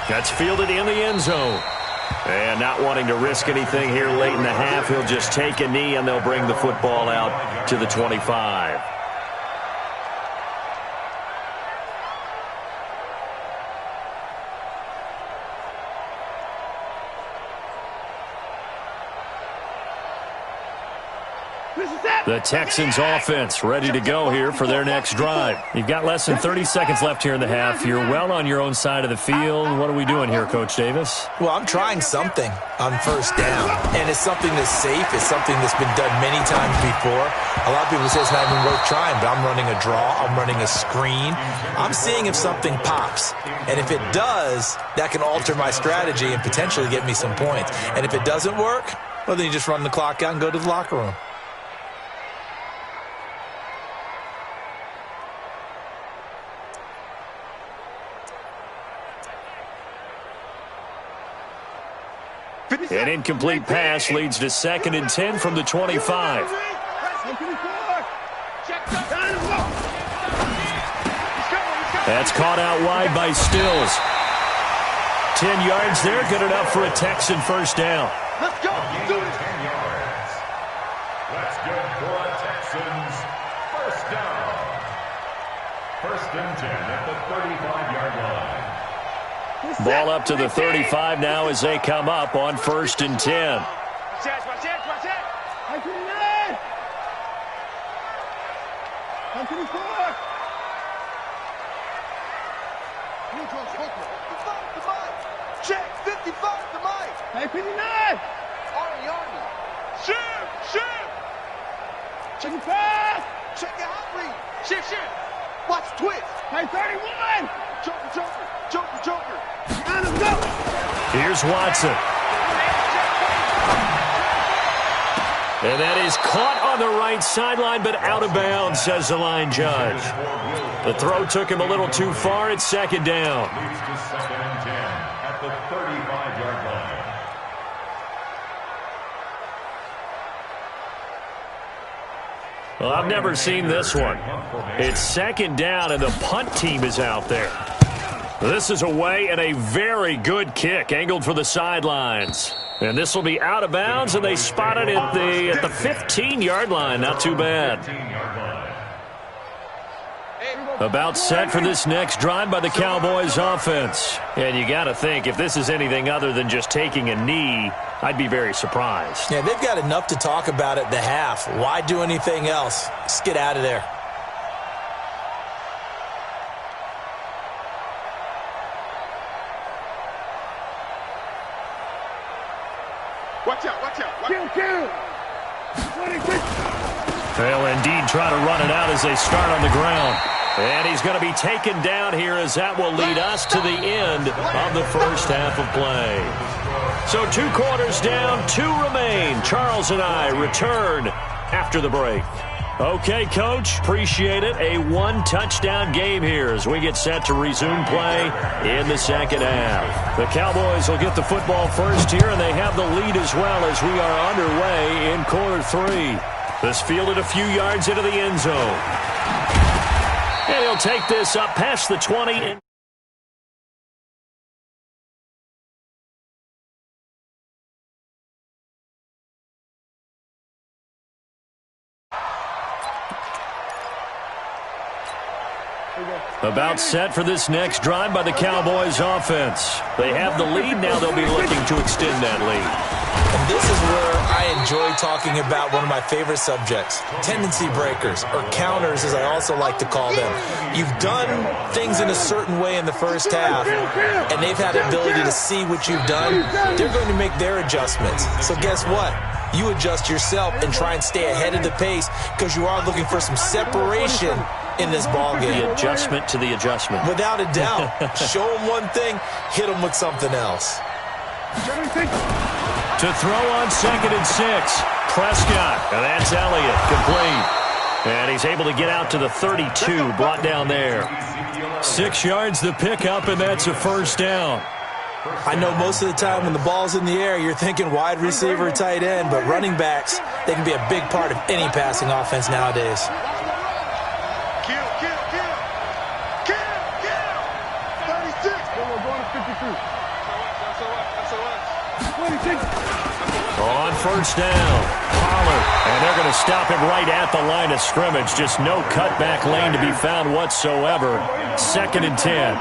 That's fielded in the end zone. And not wanting to risk anything here late in the half, he'll just take a knee, and they'll bring the football out to the 25. The Texans offense ready to go here for their next drive. You've got less than 30 seconds left here in the half. You're well on your own side of the field. What are we doing here, Coach Davis? Well, I'm trying something on first down, and it's something that's safe. It's something that's been done many times before. A lot of people say it's not even worth trying, but I'm running a draw. I'm running a screen. I'm seeing if something pops, and if it does, that can alter my strategy and potentially get me some points. And if it doesn't work, well, then you just run the clock out and go to the locker room. An incomplete pass leads to 2nd and 10 from the 25. That's caught out wide by Stills. 10 yards there, good enough for a Texan first down. Let's go. Do it. 10 yards. That's good for a Texans first down. 1st and 10 at the 35-yard line. Ball up to the 35 now as they come up on 1st and 10. Watch it. Check 55 to Mike. Hey, 59. Army. Shoot. Check your pass. Check your hot read. Shift. Watch twist. Hey, 31. Joker. Now let's go. Here's Watson. And that is caught on the right sideline, but out of bounds, says the line judge. The throw took him a little too far. It's 2nd down. Leads to 2nd and 10 at the 35-yard line. Well, I've never seen this one. It's 2nd down, and the punt team is out there. This is away and a very good kick, angled for the sidelines. And this will be out of bounds, and they spot it at the 15-yard line. Not too bad. About set for this next drive by the Cowboys offense. And you got to think, if this is anything other than just taking a knee, I'd be very surprised. Yeah, they've got enough to talk about at the half. Why do anything else? Just get out of there. Watch out. Kill. 26. They'll indeed try to run it out as they start on the ground. And he's going to be taken down here as that will lead us to the end of the first half of play. So 2 quarters down, 2 remain. Charles and I return after the break. Okay, Coach, appreciate it. A 1-touchdown game here as we get set to resume play in the second half. The Cowboys will get the football first here, and they have the lead as well as we are underway in quarter 3. This fielded a few yards into the end zone. And he'll take this up past the 20. About set for this next drive by the Cowboys offense. They have the lead. Now they'll be looking to extend that lead. And this is where I enjoy talking about one of my favorite subjects, tendency breakers, or counters as I also like to call them. You've done things in a certain way in the first half, and they've had the ability to see what you've done. They're going to make their adjustments. So guess what? You adjust yourself and try and stay ahead of the pace because you are looking for some separation in this ball game. The adjustment to the adjustment. Without a doubt. Show them one thing, hit them with something else. To throw on 2nd and 6. Prescott, and that's Elliott, complete. And he's able to get out to the 32, brought down there. 6 yards the pickup, and that's a first down. I know most of the time when the ball's in the air, you're thinking wide receiver, tight end, but running backs, they can be a big part of any passing offense nowadays. Kill. 36. We're going to 52. On first down, Pollard, and they're going to stop him right at the line of scrimmage. Just no cutback lane to be found whatsoever. 2nd and 10.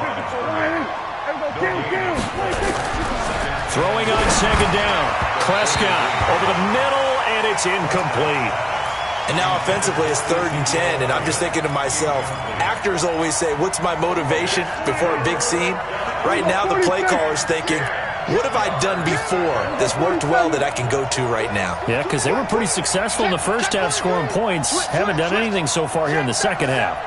Throwing on 2nd down. Prescott over the middle, and it's incomplete. And now offensively it's 3rd and 10, and I'm just thinking to myself, actors always say, what's my motivation before a big scene? Right now the play caller's thinking, what have I done before that's worked well that I can go to right now? Yeah, because they were pretty successful in the first half scoring points. Haven't done anything so far here in the second half.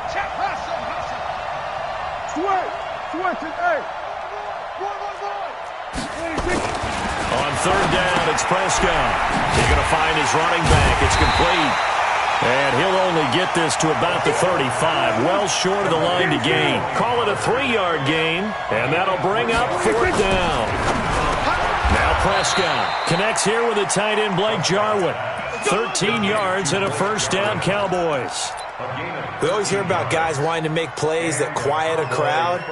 On 3rd down, it's Prescott. He's going to find his running back. It's complete. And he'll only get this to about the 35, well short of the line to gain. Call it a 3-yard gain, and that'll bring up 4th down. Now Prescott connects here with the tight end Blake Jarwin. 13 yards and a 1st down, Cowboys. We always hear about guys wanting to make plays that quiet a crowd.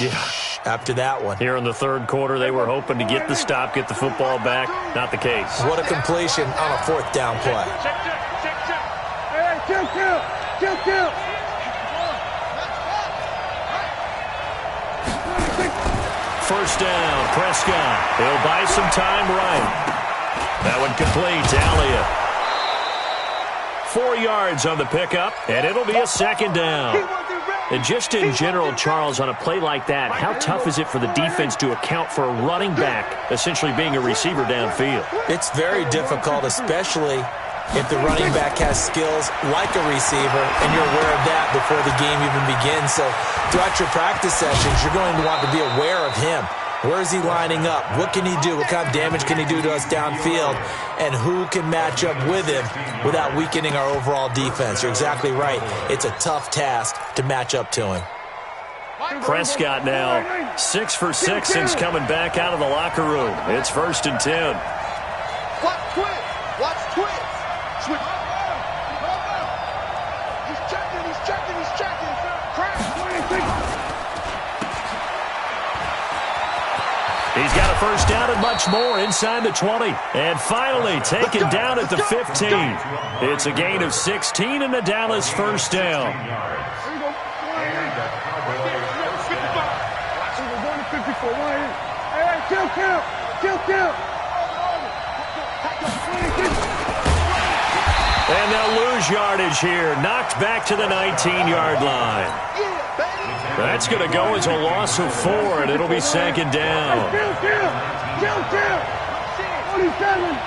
Yeah. After that one. Here in the 3rd quarter, they were hoping to get the stop, get the football back. Not the case. What a completion on a 4th down play. Hey, kill. 1st down, Prescott. He'll buy some time right. That one complete to Elliott. 4 yards on the pickup, and it'll be a 2nd down. And just in general, Charles, on a play like that, how tough is it for the defense to account for a running back essentially being a receiver downfield? It's very difficult, especially if the running back has skills like a receiver, and you're aware of that before the game even begins. So throughout your practice sessions, you're going to want to be aware of him. Where is he lining up? What can he do? What kind of damage can he do to us downfield? And who can match up with him without weakening our overall defense? You're exactly right. It's a tough task to match up to him. Prescott now 6 for 6 since coming back out of the locker room. It's 1st and 10. Watch twins. Switch. He's checking. Crash. He's got a 1st down and much more inside the 20. And finally taken down at the 15. It's a gain of 16 and the Dallas 1st down. Kill. And they'll lose yardage here. Knocked back to the 19-yard line. That's going to go as a loss of 4, and it'll be 2nd down. Kill. 27.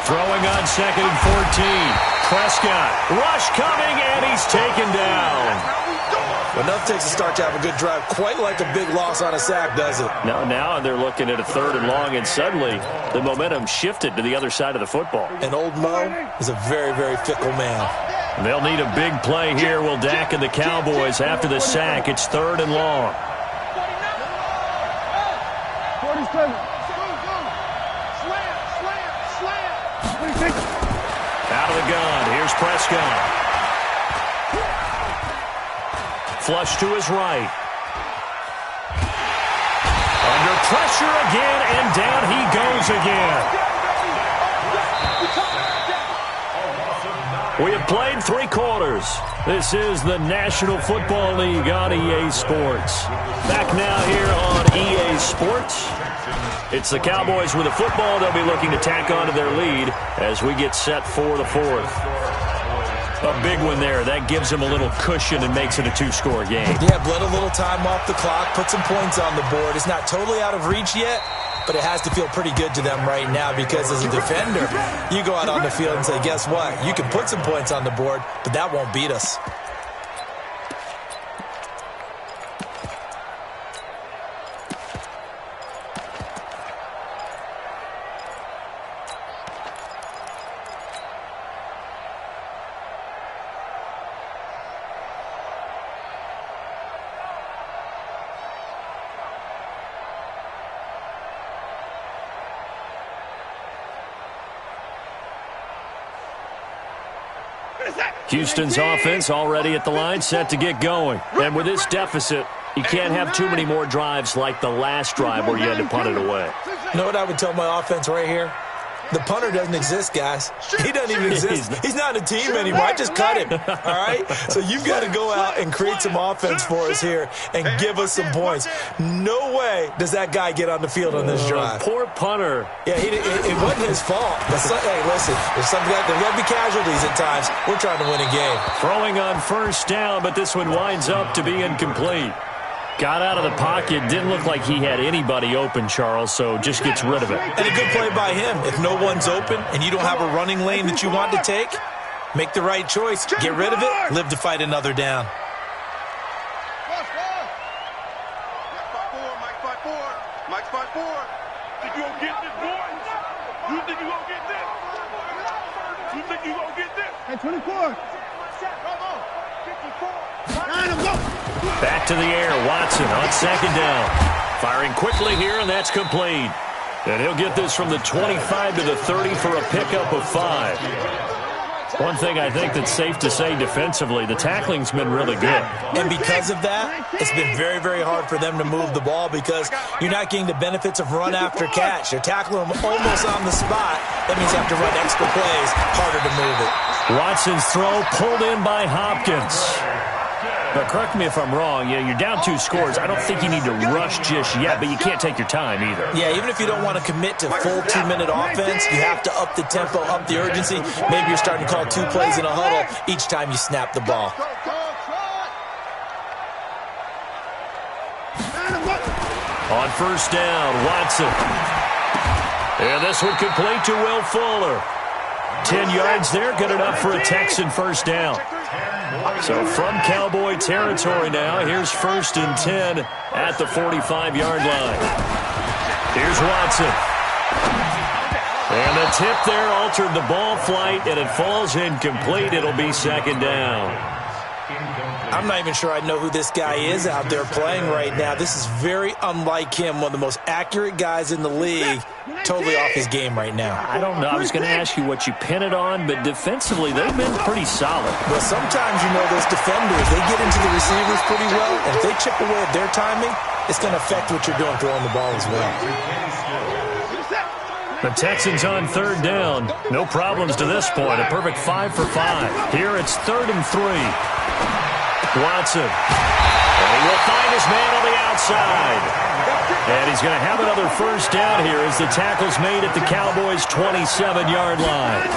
Throwing on 2nd and 14. Prescott. Rush coming, and he's taken down. Well, nothing takes a start to have a good drive, quite like a big loss on a sack, does it? Now they're looking at a 3rd and long, and suddenly the momentum shifted to the other side of the football. And old Mo is a very, very fickle man. They'll need a big play here, will Dak and the Cowboys after the sack. It's 3rd and long. 47. Out of the gun, here's Prescott. Flush to his right. Under pressure again, and down he goes again. We have played 3 quarters. This is the National Football League on EA Sports. Back now here on EA Sports. It's the Cowboys with the football. They'll be looking to tack onto their lead as we get set for the 4th. A big one there. That gives them a little cushion and makes it a 2-score game. Yeah, bled a little time off the clock, put some points on the board. It's not totally out of reach yet, but it has to feel pretty good to them right now because as a defender, you go out on the field and say, guess what? You can put some points on the board, but that won't beat us. Houston's offense already at the line, set to get going. And with this deficit, you can't have too many more drives like the last drive where you had to punt it away. You know what I would tell my offense right here? The punter doesn't exist, guys. He doesn't even exist. He's not in a team anymore. I just cut him, all right? So you've got to go out and create some offense for us here and give us some points. No way does that guy get on the field on this drive. Poor punter. Yeah, it wasn't his fault. But hey, listen, there's got to be casualties at times. We're trying to win a game. Throwing on first down, but this one winds up to be incomplete. Got out of the pocket, didn't look like he had anybody open, Charles, so just gets rid of it. And a good play by him. If no one's open and you don't have a running lane that you want to take, make the right choice. Get rid of it, live to fight another down. Mike 5-4. Think you gonna get this, boys? You think you gonna get this? You think you gonna get this? Hey, 24. Back to the air, Watson on second down. Firing quickly here, and that's complete. And he'll get this from the 25 to the 30 for a pickup of 5. One thing I think that's safe to say defensively, the tackling's been really good. And because of that, it's been very, very hard for them to move the ball because you're not getting the benefits of run after catch. You're tackling them almost on the spot. That means you have to run extra plays, harder to move it. Watson's throw pulled in by Hopkins. But correct me if I'm wrong, you're down 2 scores. I don't think you need to rush just yet, but you can't take your time either. Yeah, even if you don't want to commit to full 2-minute offense, you have to up the tempo, up the urgency. Maybe you're starting to call 2 plays in a huddle each time you snap the ball. On first down, Watson. And this one complete to Will Fuller. 10 yards there, good enough for a Texan first down. So from Cowboy territory now, here's 1st and 10 at the 45-yard line. Here's Watson. And the tip there altered the ball flight, and it falls incomplete. It'll be 2nd down. I'm not even sure I know who this guy is out there playing right now. This is very unlike him, one of the most accurate guys in the league. Totally off his game right now. I don't know. I was going to ask you what you pin it on, but defensively, they've been pretty solid. Well, sometimes, those defenders, they get into the receivers pretty well, and if they chip away at their timing, it's going to affect what you're doing throwing the ball as well. The Texans on 3rd down. No problems to this point. A perfect 5 for 5. Here it's 3rd and 3. Watson. And he will find his man on the outside. And he's going to have another first down here as the tackle's made at the Cowboys' 27-yard line.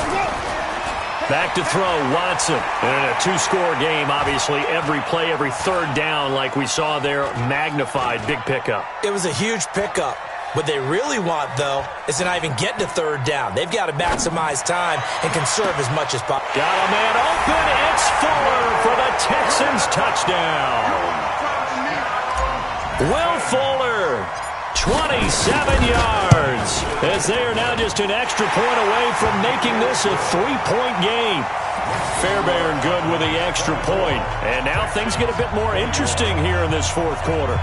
Back to throw, Watson. And in a 2-score game, obviously, every play, every 3rd down, like we saw there, magnified. Big pickup. It was a huge pickup. What they really want, though, is to not even get to 3rd down. They've got to maximize time and conserve as much as possible. Got a man open. It's Fuller for the Texans touchdown. Will Fuller, 27 yards, as they are now just an extra point away from making this a 3-point game. Fairbairn good with the extra point. And now things get a bit more interesting here in this 4th quarter.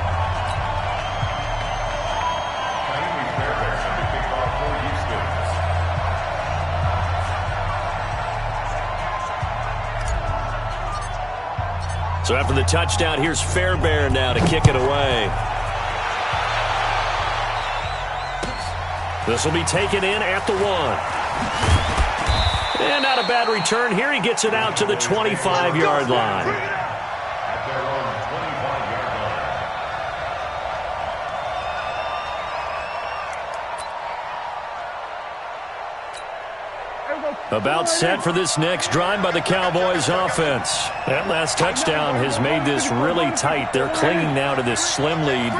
So after the touchdown, here's Fairbairn now to kick it away. This will be taken in at the 1. And not a bad return here. He gets it out to the 25-yard line. About set for this next drive by the Cowboys offense. That last touchdown has made this really tight. They're clinging now to this slim lead.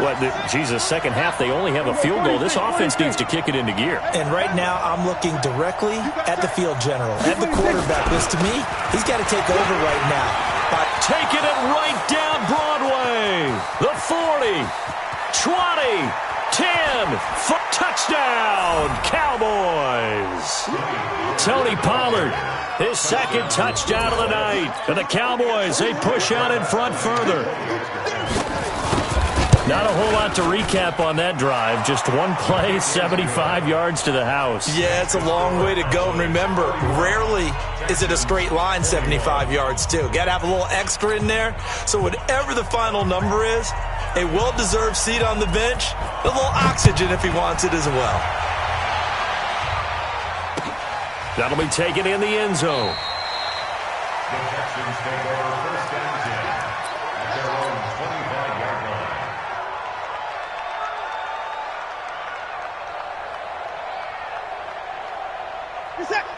Second half, they only have a field goal. This offense needs to kick it into gear. And right now, I'm looking directly at the field general, at the quarterback. This, to me, he's got to take over right now. Taking it right down Broadway. The 40, 20, 10, touchdown, Cowboys. Tony Pollard, his 2nd touchdown of the night. And the Cowboys, they push out in front further. Not a whole lot to recap on that drive. Just one play, 75 yards to the house. Yeah, it's a long way to go. And remember, rarely is it a straight line 75 yards, too. Got to have a little extra in there. So whatever the final number is, a well-deserved seat on the bench, a little oxygen if he wants it as well. That'll be taken in the end zone. The Texans take over first and 10 at their own 25-yard line.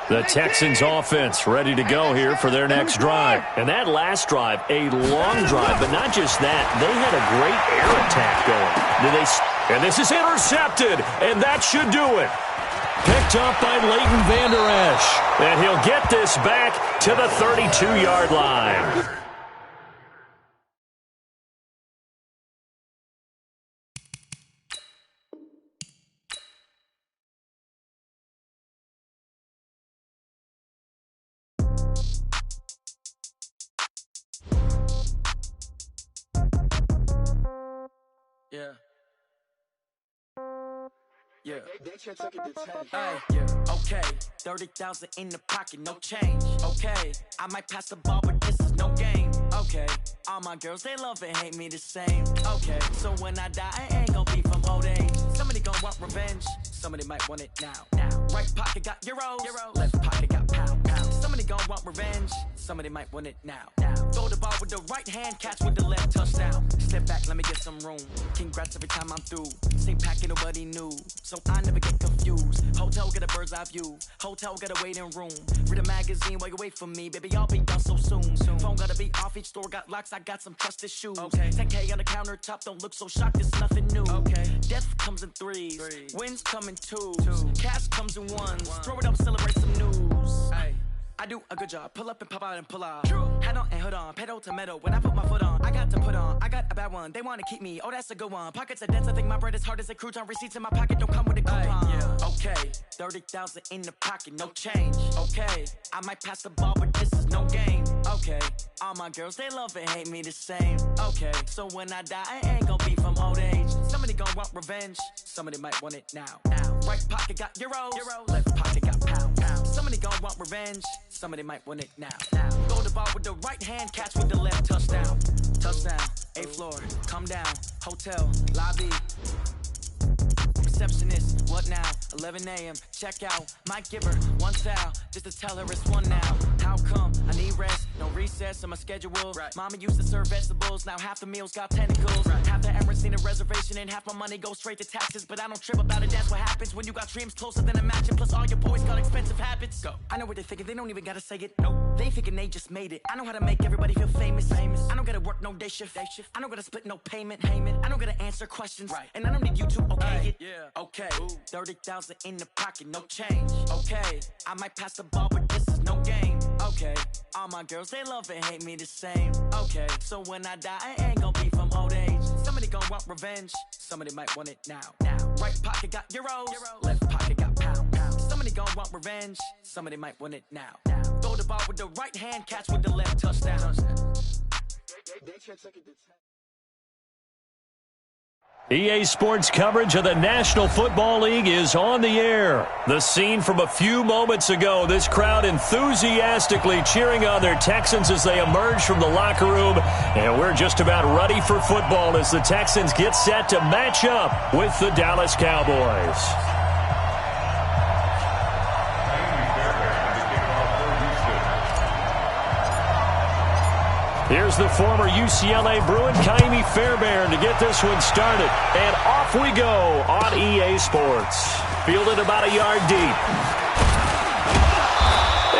The Texans offense ready to go here for their next drive. And that last drive, a long drive, but not just that. They had a great air attack going. And this is intercepted, and that should do it. Picked up by Leighton Vander Esch. And he'll get this back to the 32-yard line. Yeah. Yeah. Okay. 30,000 in the pocket, no change. Okay. I might pass the ball, but this is no game. Okay. All my girls, they love and hate me the same. Okay. So when I die, I ain't gonna be from old age. Somebody gonna want revenge. Somebody might want it now. Right pocket got euros. Left pocket got pound. Somebody gonna want revenge. Somebody might want it now. Throw the ball with the right hand, catch with the left, touchdown. Step back, let me get some room. Congrats every time I'm through. Same packet, nobody knew. So I never get confused. Hotel get a bird's eye view. Hotel get a waiting room. Read a magazine while you wait for me. Baby, I'll be done so soon. Phone gotta be off, each store got locks. I got some trusted shoes. Okay. 10K on the countertop, don't look so shocked, it's nothing new. Okay. Death comes in threes. Wins come in twos. Cash comes in ones. Throw it up, celebrate some news. Ay. I do a good job. Pull up and pop out and pull out. Hat on and hood on. Pedal to metal. When I put my foot on, I got to put on. I got a bad one. They want to keep me. Oh, that's a good one. Pockets are dense. I think my bread is hard as a crouton. Receipts in my pocket don't come with a coupon. Yeah. Okay. 30,000 in the pocket. No change. Okay. I might pass the ball, but this is no game. Okay. All my girls, they love and hate me the same. Okay. So when I die, I ain't gonna be from old age. Somebody gonna want revenge. Somebody might want it now. Right pocket got euros. Left pocket got pound. Somebody gonna want revenge. Somebody might want it now. Throw the ball with the right hand, catch with the left, touchdown. Touchdown, 8th floor, come down, hotel, lobby. Receptionist, what now? 11 a.m., check out. Might give her one towel, just to tell her it's one now. How come? I need rest, no recess on my schedule. Right. Mama used to serve vegetables, now half the meals got tentacles. Right. Half the Emirates need a reservation and half my money goes straight to taxes. But I don't trip about it, that's what happens when you got dreams closer than a matching. Plus all your boys got expensive habits. Go. I know what they're thinking, they don't even gotta say it. Nope. They thinking they just made it. I know how to make everybody feel famous. I don't gotta work no day shift. I don't gotta split no payment. I don't gotta answer questions. Right. And I don't need you to okay it. Yeah. Okay. 30,000 in the pocket, no change. Okay. I might pass the ball, but this is no game. Okay. All my girls, they love and hate me the same. Okay. So when I die, I ain't gonna be from old age. Somebody gonna want revenge. Somebody might want it now. Right pocket got euros. Left pocket got pound. Somebody gonna want revenge. Somebody might want it now. Throw the ball with the right hand, catch with the left, touchdown. EA Sports coverage of the National Football League is on the air. The scene from a few moments ago, this crowd enthusiastically cheering on their Texans as they emerge from the locker room. And we're just about ready for football as the Texans get set to match up with the Dallas Cowboys. Here's the former UCLA Bruin, Ka'imi Fairbairn, to get this one started. And off we go on EA Sports. Fielded about a yard deep.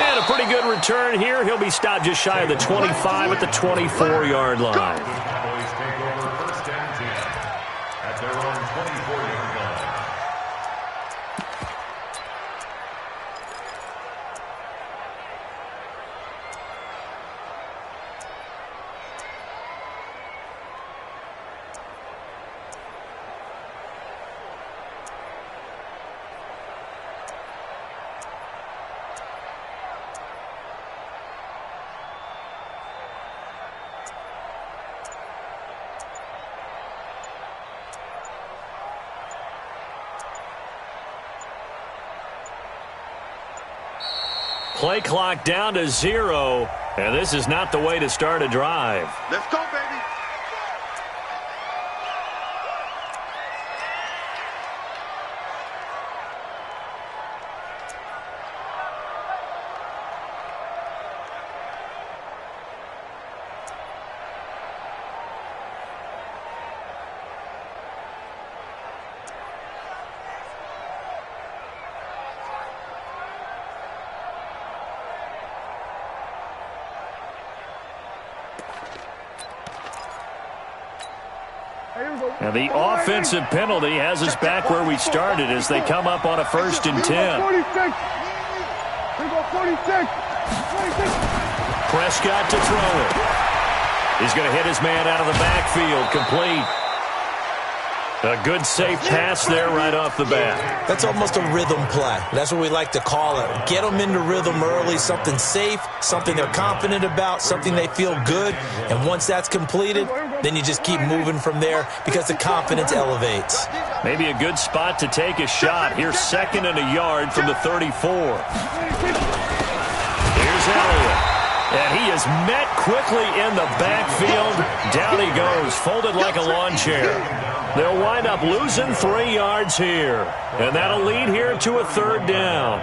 And a pretty good return here. He'll be stopped just shy of the 25 at the 24-yard line. The Cowboys take over first and 10 at their own 24-yard line. Play clock down to 0, and this is not the way to start a drive. Let's go, baby. And the offensive penalty has us back where we started as they come up on a 1st and 10. 46. 46. Prescott to throw it. He's going to hit his man out of the backfield. Complete. A good safe pass there right off the bat. That's almost a rhythm play. That's what we like to call it. Get them into rhythm early, something safe, something they're confident about, something they feel good. And once that's completed, then you just keep moving from there because the confidence elevates. Maybe a good spot to take a shot. Here's 2nd and a yard from the 34. Here's Elliott. And he is met quickly in the backfield. Down he goes, folded like a lawn chair. They'll wind up losing 3 yards here. And that'll lead here to a 3rd down.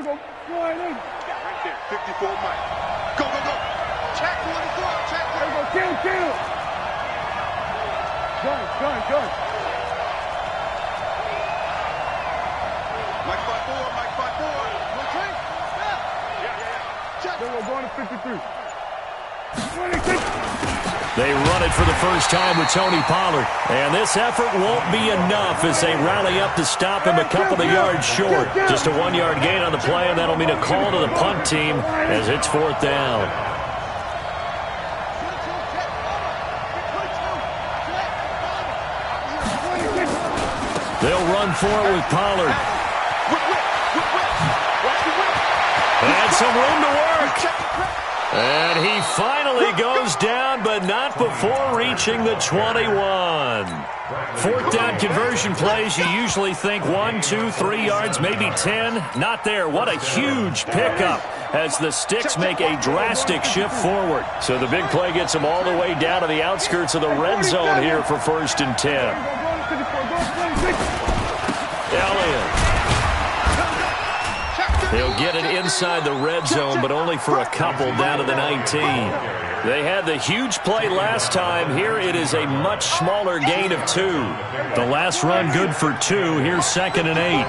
you go. Flying in. Yeah, right there. 54 Mike. Go, go, go. Check on the floor. Check. There you go. Kill. Gun. Mike 5-4. Mike 5-4. Okay. Yeah. Check. There we go. Going to 53. 26. They run it for the first time with Tony Pollard. And this effort won't be enough as they rally up to stop him a couple of yards short. Just a 1-yard gain on the play, and that'll mean a call to the punt team as it's 4th down. They'll run for it with Pollard. And some room to work. And he finally goes down, but not before reaching the 21. 4th down conversion plays, you usually think 1, 2, 3 yards, maybe 10. Not there. What a huge pickup as the Sticks make a drastic shift forward. So the big play gets them all the way down to the outskirts of the red zone here for 1st and 10. Elliott. He'll get it inside the red zone, but only for a couple down to the 19. They had the huge play last time. Here it is a much smaller gain of 2. The last run good for 2. Here's 2nd and 8.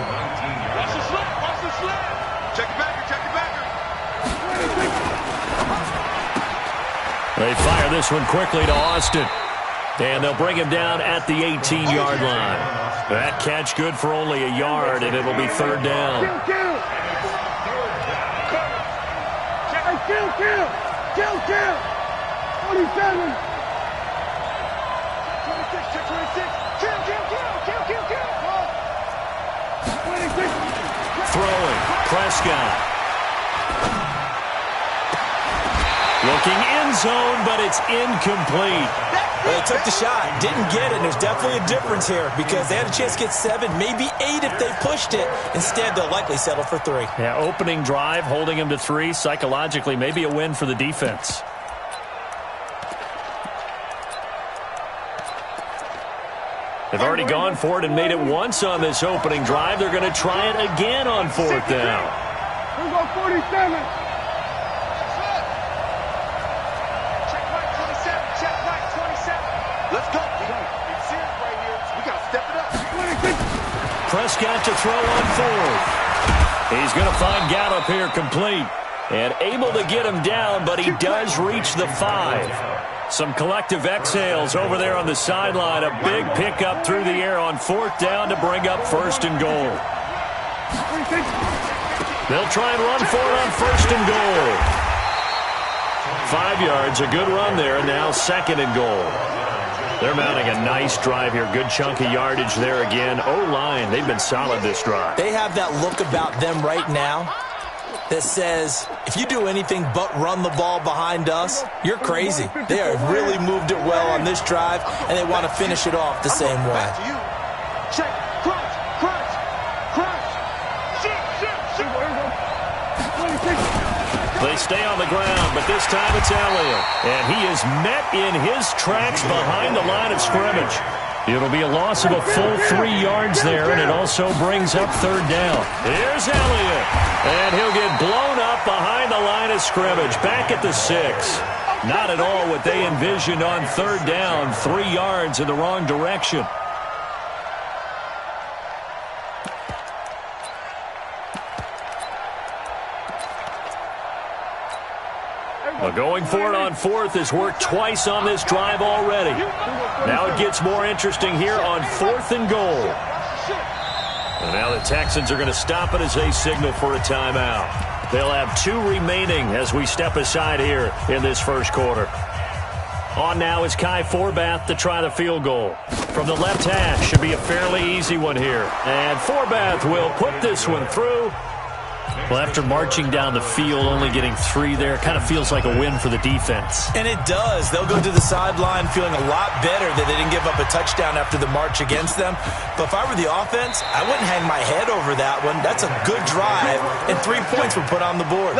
Watch the slip. Check it backer. They fire this one quickly to Austin. And they'll bring him down at the 18-yard line. That catch good for only a yard, and it'll be 3rd down. Kill. 47. 26. Kill. 26. Throwing. Prescott. Looking end zone, but it's incomplete. Well, they took the shot, didn't get it, and there's definitely a difference here because they had a chance to get 7, maybe 8 if they pushed it. Instead, they'll likely settle for 3. Yeah, opening drive, holding him to 3. Psychologically, maybe a win for the defense. They've already gone for it and made it once on this opening drive. They're going to try it again on 4th down. We're going 47. Let's go. It's serious right here. We got to step it up. Prescott to throw on 4th. He's going to find Gallup here complete. And able to get him down, but he does reach the 5. Some collective exhales over there on the sideline. A big pickup through the air on 4th down to bring up 1st and goal. They'll try and run for it on 1st and goal. 5 yards, a good run there, and now 2nd and goal. They're mounting a nice drive here. Good chunk of yardage there again. O-line, they've been solid this drive. They have that look about them right now that says, if you do anything but run the ball behind us, you're crazy. They have really moved it well on this drive, and they want to finish it off the same way. Check. Crunch. They stay on the ground, but this time it's Elliott. And he is met in his tracks behind the line of scrimmage. It'll be a loss of a full 3 yards there, and it also brings up 3rd down. Here's Elliott, and he'll get blown up behind the line of scrimmage, back at the 6. Not at all what they envisioned on 3rd down, 3 yards in the wrong direction. Well, going for it on 4th has worked twice on this drive already. Now it gets more interesting here on 4th and goal. And now the Texans are going to stop it as they signal for a timeout. They'll have 2 remaining as we step aside here in this first quarter. On now is Kai Forbath to try the field goal. From the left hash, should be a fairly easy one here. And Forbath will put this one through. Well, after marching down the field, only getting 3 there, kind of feels like a win for the defense. And it does. They'll go to the sideline feeling a lot better that they didn't give up a touchdown after the march against them. But if I were the offense, I wouldn't hang my head over that one. That's a good drive, and 3 points were put on the board.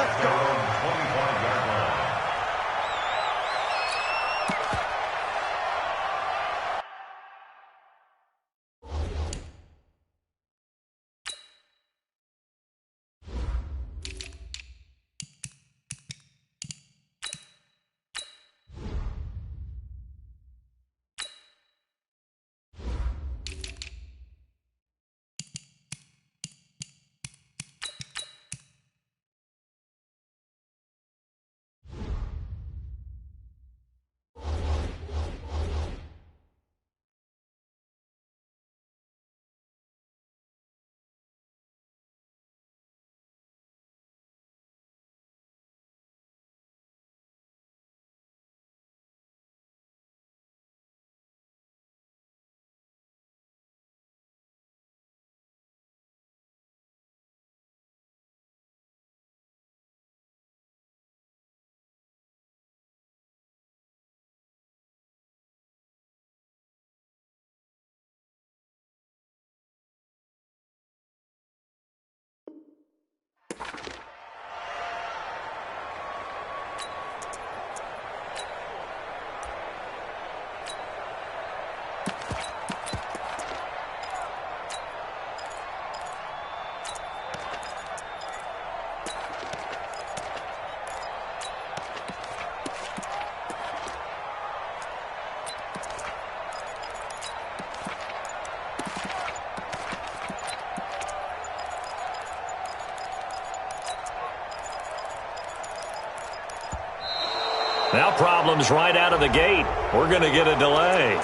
Now problems right out of the gate. We're going to get a delay.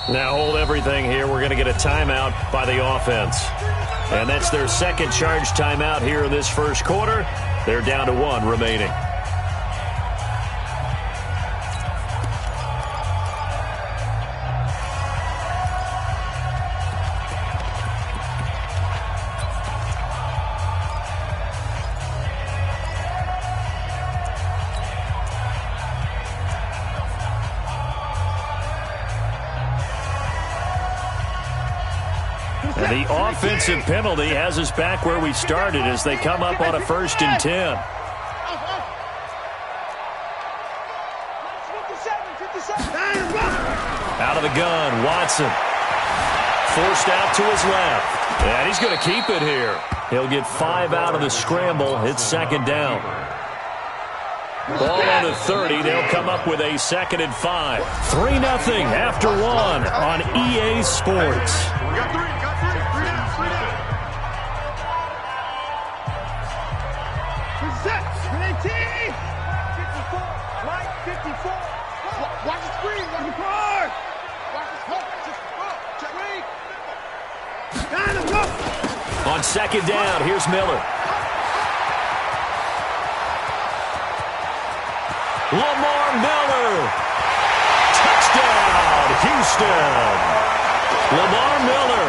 Now hold everything here. We're going to get a timeout by the offense. And that's their second charge timeout here in this first quarter. They're down to 1 remaining. The offensive penalty has us back where we started as they come up on a 1st and 10. Out of the gun, Watson. Forced out to his left. And he's going to keep it here. He'll get 5 out of the scramble. It's 2nd down. Ball on the 30. They'll come up with a 2nd and 5. 3-0 after 1 on EA Sports. We got 3. Watch the screen. Watch the card. Watch the smoke. Check read. On 2nd down, here's Miller. Lamar Miller. Touchdown, Houston. Lamar Miller,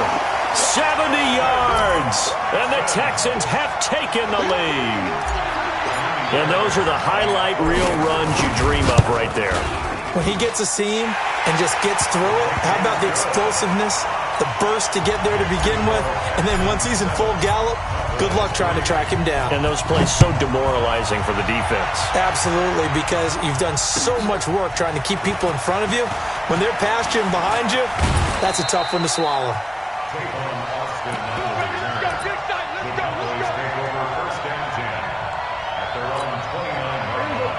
70 yards. And the Texans have taken the lead. And those are the highlight reel runs you dream of right there. When he gets a seam and just gets through it, how about the explosiveness, the burst to get there to begin with, and then once he's in full gallop, good luck trying to track him down. And those plays so demoralizing for the defense. Absolutely, because you've done so much work trying to keep people in front of you. When they're past you and behind you, that's a tough one to swallow.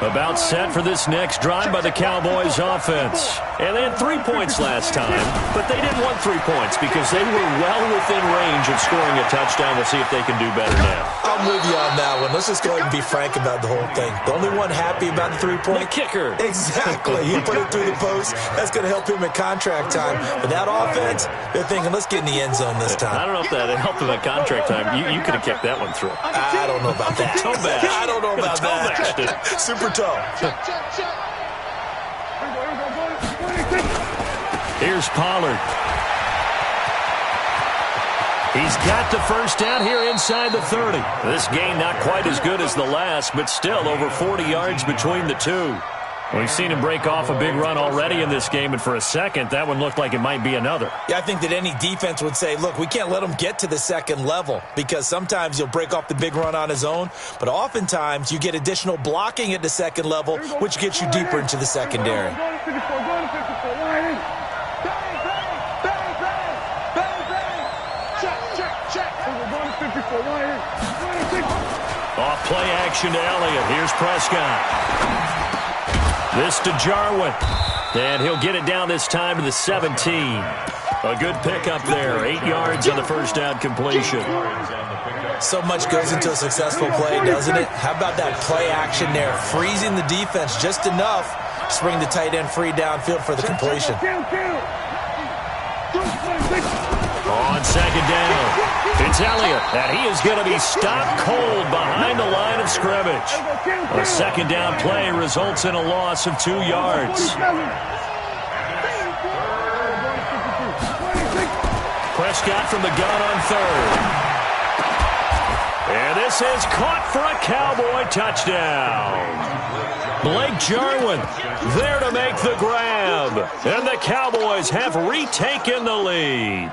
About set for this next drive by the Cowboys offense. And they had 3 points last time, but they didn't want 3 points because they were well within range of scoring a touchdown. We'll see if they can do better now. I'm with you on that one. Let's just go ahead and be frank about the whole thing. The only one happy about the 3-point? The kicker. Exactly. He put it through the post. That's going to help him at contract time. But that offense, they're thinking, let's get in the end zone this time. I don't know if that helped him at contract time. You could have kicked that one through. I don't know about that. Toe bash. I don't know about that. Super toe. Here's Pollard. He's got the first down here inside the 30. This game not quite as good as the last, but still over 40 yards between the two. We've seen him break off a big run already in this game, and for a second, that one looked like it might be another. Yeah, I think that any defense would say, look, we can't let him get to the second level because sometimes he'll break off the big run on his own, but oftentimes you get additional blocking at the second level, which gets you deeper into the secondary. Off play action to Elliott. Here's Prescott. This to Jarwin. And he'll get it down this time to the 17. A good pickup there. 8 yards on the first down completion. So much goes into a successful play, doesn't it? How about that play action there? Freezing the defense just enough to bring the tight end free downfield for the completion. On second down, it's Elliott, and he is going to be stopped cold behind the line of scrimmage. A second down play results in a loss of 2 yards. Prescott from the gun on third. And this is caught for a Cowboy touchdown. Blake Jarwin there to make the grab. And the Cowboys have retaken the lead.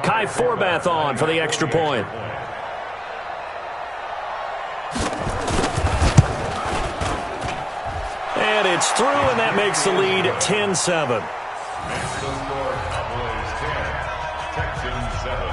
Kai Forbath on for the extra point. And it's through, and that makes the lead 10-7. Cowboys 10, Texans 7.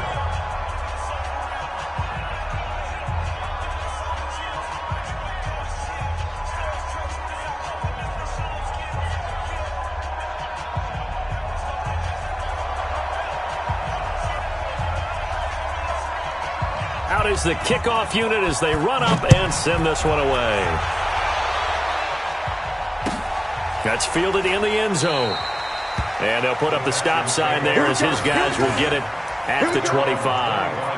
Out is the kickoff unit as they run up and send this one away. That's fielded in the end zone. And they'll put up the stop sign there as his guys will get it at the 25.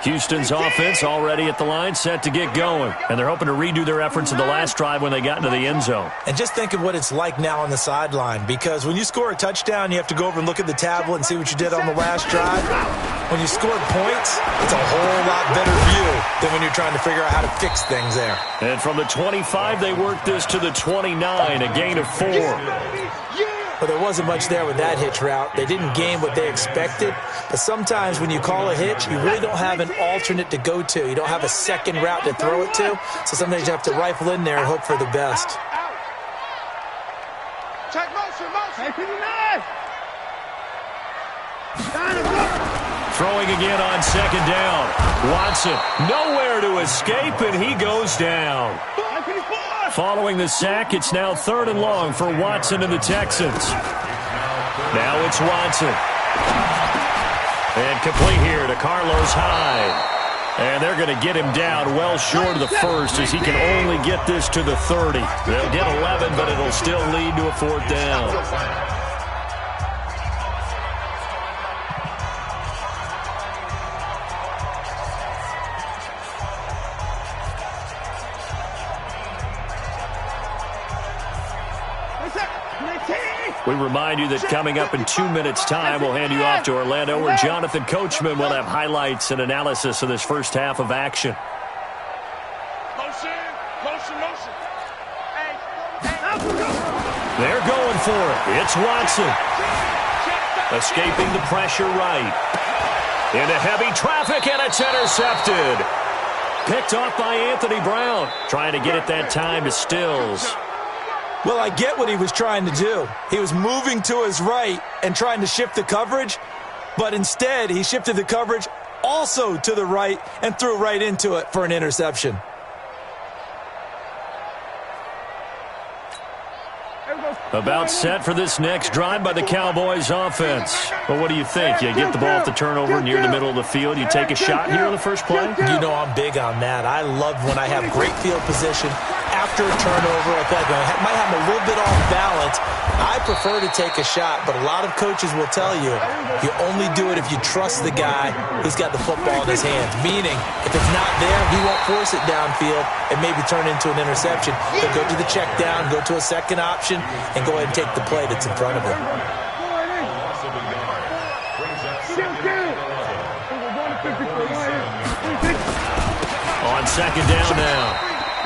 Houston's offense already at the line, set to get going. And they're hoping to redo their efforts in the last drive when they got into the end zone. And just think of what it's like now on the sideline, because when you score a touchdown, you have to go over and look at the tablet and see what you did on the last drive. When you scored points, it's a whole lot better view than when you're trying to figure out how to fix things there. And from the 25, they worked this to the 29, a gain of 4. But there wasn't much there with that hitch route. They didn't gain what they expected. But sometimes when you call a hitch, you really don't have an alternate to go to. You don't have a second route to throw it to. So sometimes you have to rifle in there and hope for the best. Check motion. Throwing again on second down. Watson nowhere to escape, and he goes down. Following the sack, it's now 3rd and long for Watson and the Texans. Now it's Watson. And complete here to Carlos Hyde. And they're going to get him down well short of the first as he can only get this to the 30. They'll get 11, but it'll still lead to a 4th down. We remind you that coming up in 2 minutes' time, we'll hand you off to Orlando, where Jonathan Coachman will have highlights and analysis of this first half of action. Motion. They're going for it. It's Watson. Escaping the pressure right. Into heavy traffic, and it's intercepted. Picked off by Anthony Brown. Trying to get it that time to Stills. Well, I get what he was trying to do. He was moving to his right and trying to shift the coverage, but instead he shifted the coverage also to the right and threw right into it for an interception. About set for this next drive by the Cowboys offense. Well, what do you think? You get the ball off the turnover near the middle of the field. You take a shot here on the first play? You know I'm big on that. I love when I have great field position after a turnover. I feel like I might have a little bit off balance. I prefer to take a shot, but a lot of coaches will tell you, you only do it if you trust the guy who's got the football in his hands. Meaning, if it's not there, he won't force it downfield and maybe turn into an interception. He'll go to the check down, go to a second option, and go ahead and take the play that's in front of him. On second down now.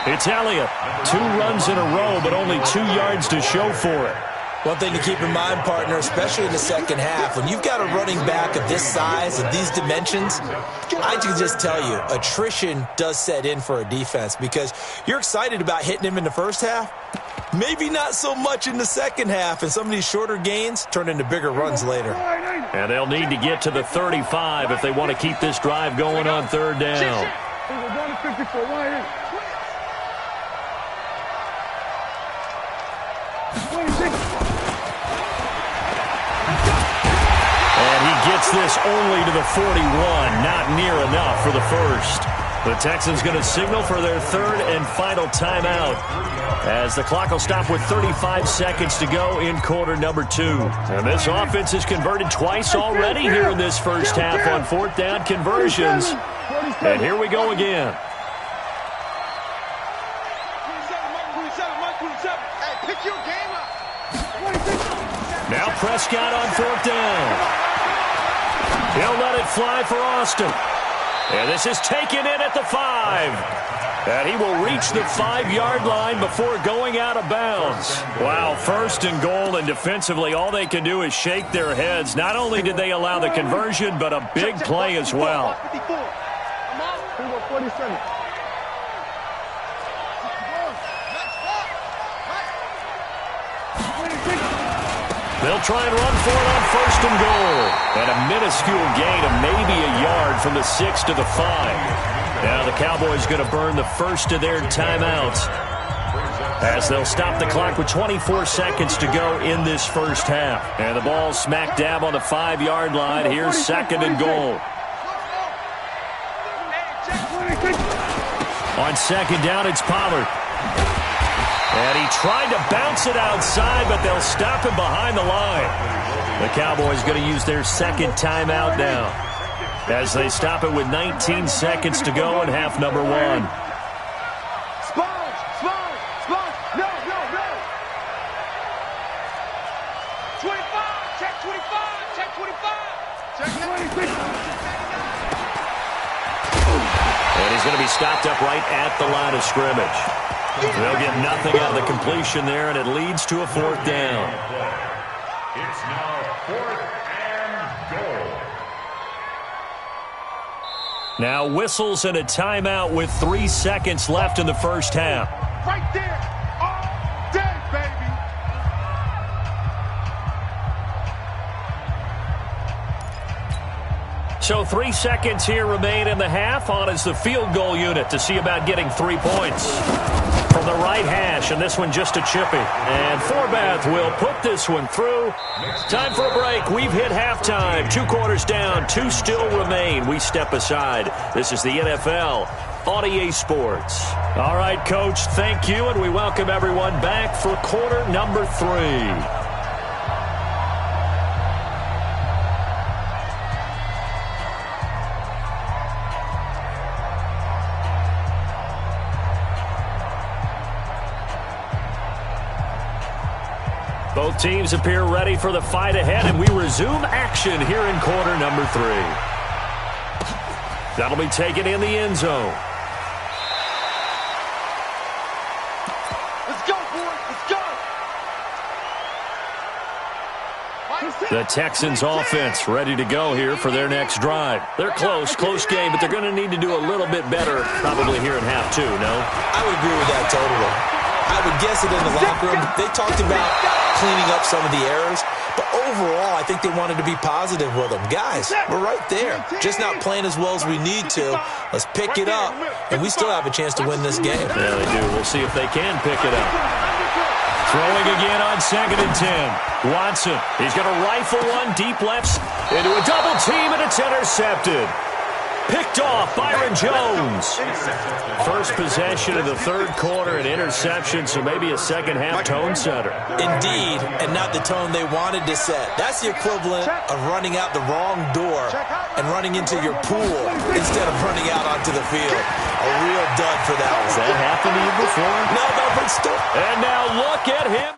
It's Elliott. 2 runs in a row, but only 2 yards to show for it. One thing to keep in mind, partner, especially in the second half, when you've got a running back of this size and these dimensions, I can just tell you, attrition does set in for a defense because you're excited about hitting him in the first half, maybe not so much in the second half, and some of these shorter gains turn into bigger runs later. And they'll need to get to the 35 if they want to keep this drive going on 3rd down. And he gets this only to the 41, not near enough for the first. The Texans going to signal for their 3rd and final timeout as the clock will stop with 35 seconds to go in quarter number 2. And this offense has converted twice already here in this first half on 4th down conversions. And here we go again. Now Prescott on 4th down. He'll let it fly for Austin. And this is taken in at the 5. And he will reach the 5-yard line before going out of bounds. Wow, 1st and goal, and defensively all they can do is shake their heads. Not only did they allow the conversion, but a big play as well. 47. They'll try and run for it on 1st and goal. And a minuscule gain of maybe a yard from the 6 to the 5. Now the Cowboys going to burn the first of their timeouts as they'll stop the clock with 24 seconds to go in this first half. And the ball smack dab on the 5-yard line. Here's 2nd and goal. On 2nd down, it's Pollard. And he tried to bounce it outside, but they'll stop him behind the line. The Cowboys going to use their 2nd timeout now as they stop it with 19 seconds to go in half number 1. Sponge! No! 25! Check 25! Check 25! Check 26! And he's going to be stopped up right at the line of scrimmage. They'll get nothing out of the completion there, and it leads to a 4th down. It's now 4th and goal. Now whistles and a timeout with 3 seconds left in the first half. Right there! All day, baby! So 3 seconds here remain in the half. On is the field goal unit to see about getting 3 points. From the right hash, and this one just a chippy. And Forbath will put this one through. Time for a break. We've hit halftime. 2 quarters down, 2 still remain. We step aside. This is the NFL on EA Sports. All right, Coach, thank you, and we welcome everyone back for quarter number 3. Both teams appear ready for the fight ahead, and we resume action here in quarter number 3. That'll be taken in the end zone. Let's go, boys! Let's go! The Texans offense ready to go here for their next drive. They're close game, but they're going to need to do a little bit better probably here in half 2, no? I would agree with that totally. I would guess it in the locker room. They talked about cleaning up some of the errors, but overall, I think they wanted to be positive with them. Guys, we're right there. Just not playing as well as we need to. Let's pick it up, and we still have a chance to win this game. Yeah, they do. We'll see if they can pick it up. Throwing again on 2nd and 10. Watson, he's going to rifle one deep left into a double team, and it's intercepted. Picked off Byron Jones. First possession of the 3rd quarter, an interception, so maybe a second half tone setter. Indeed, and not the tone they wanted to set. That's the equivalent of running out the wrong door and running into your pool instead of running out onto the field. A real dud for that one. Has that happened to you before? No, but still. And now look at him.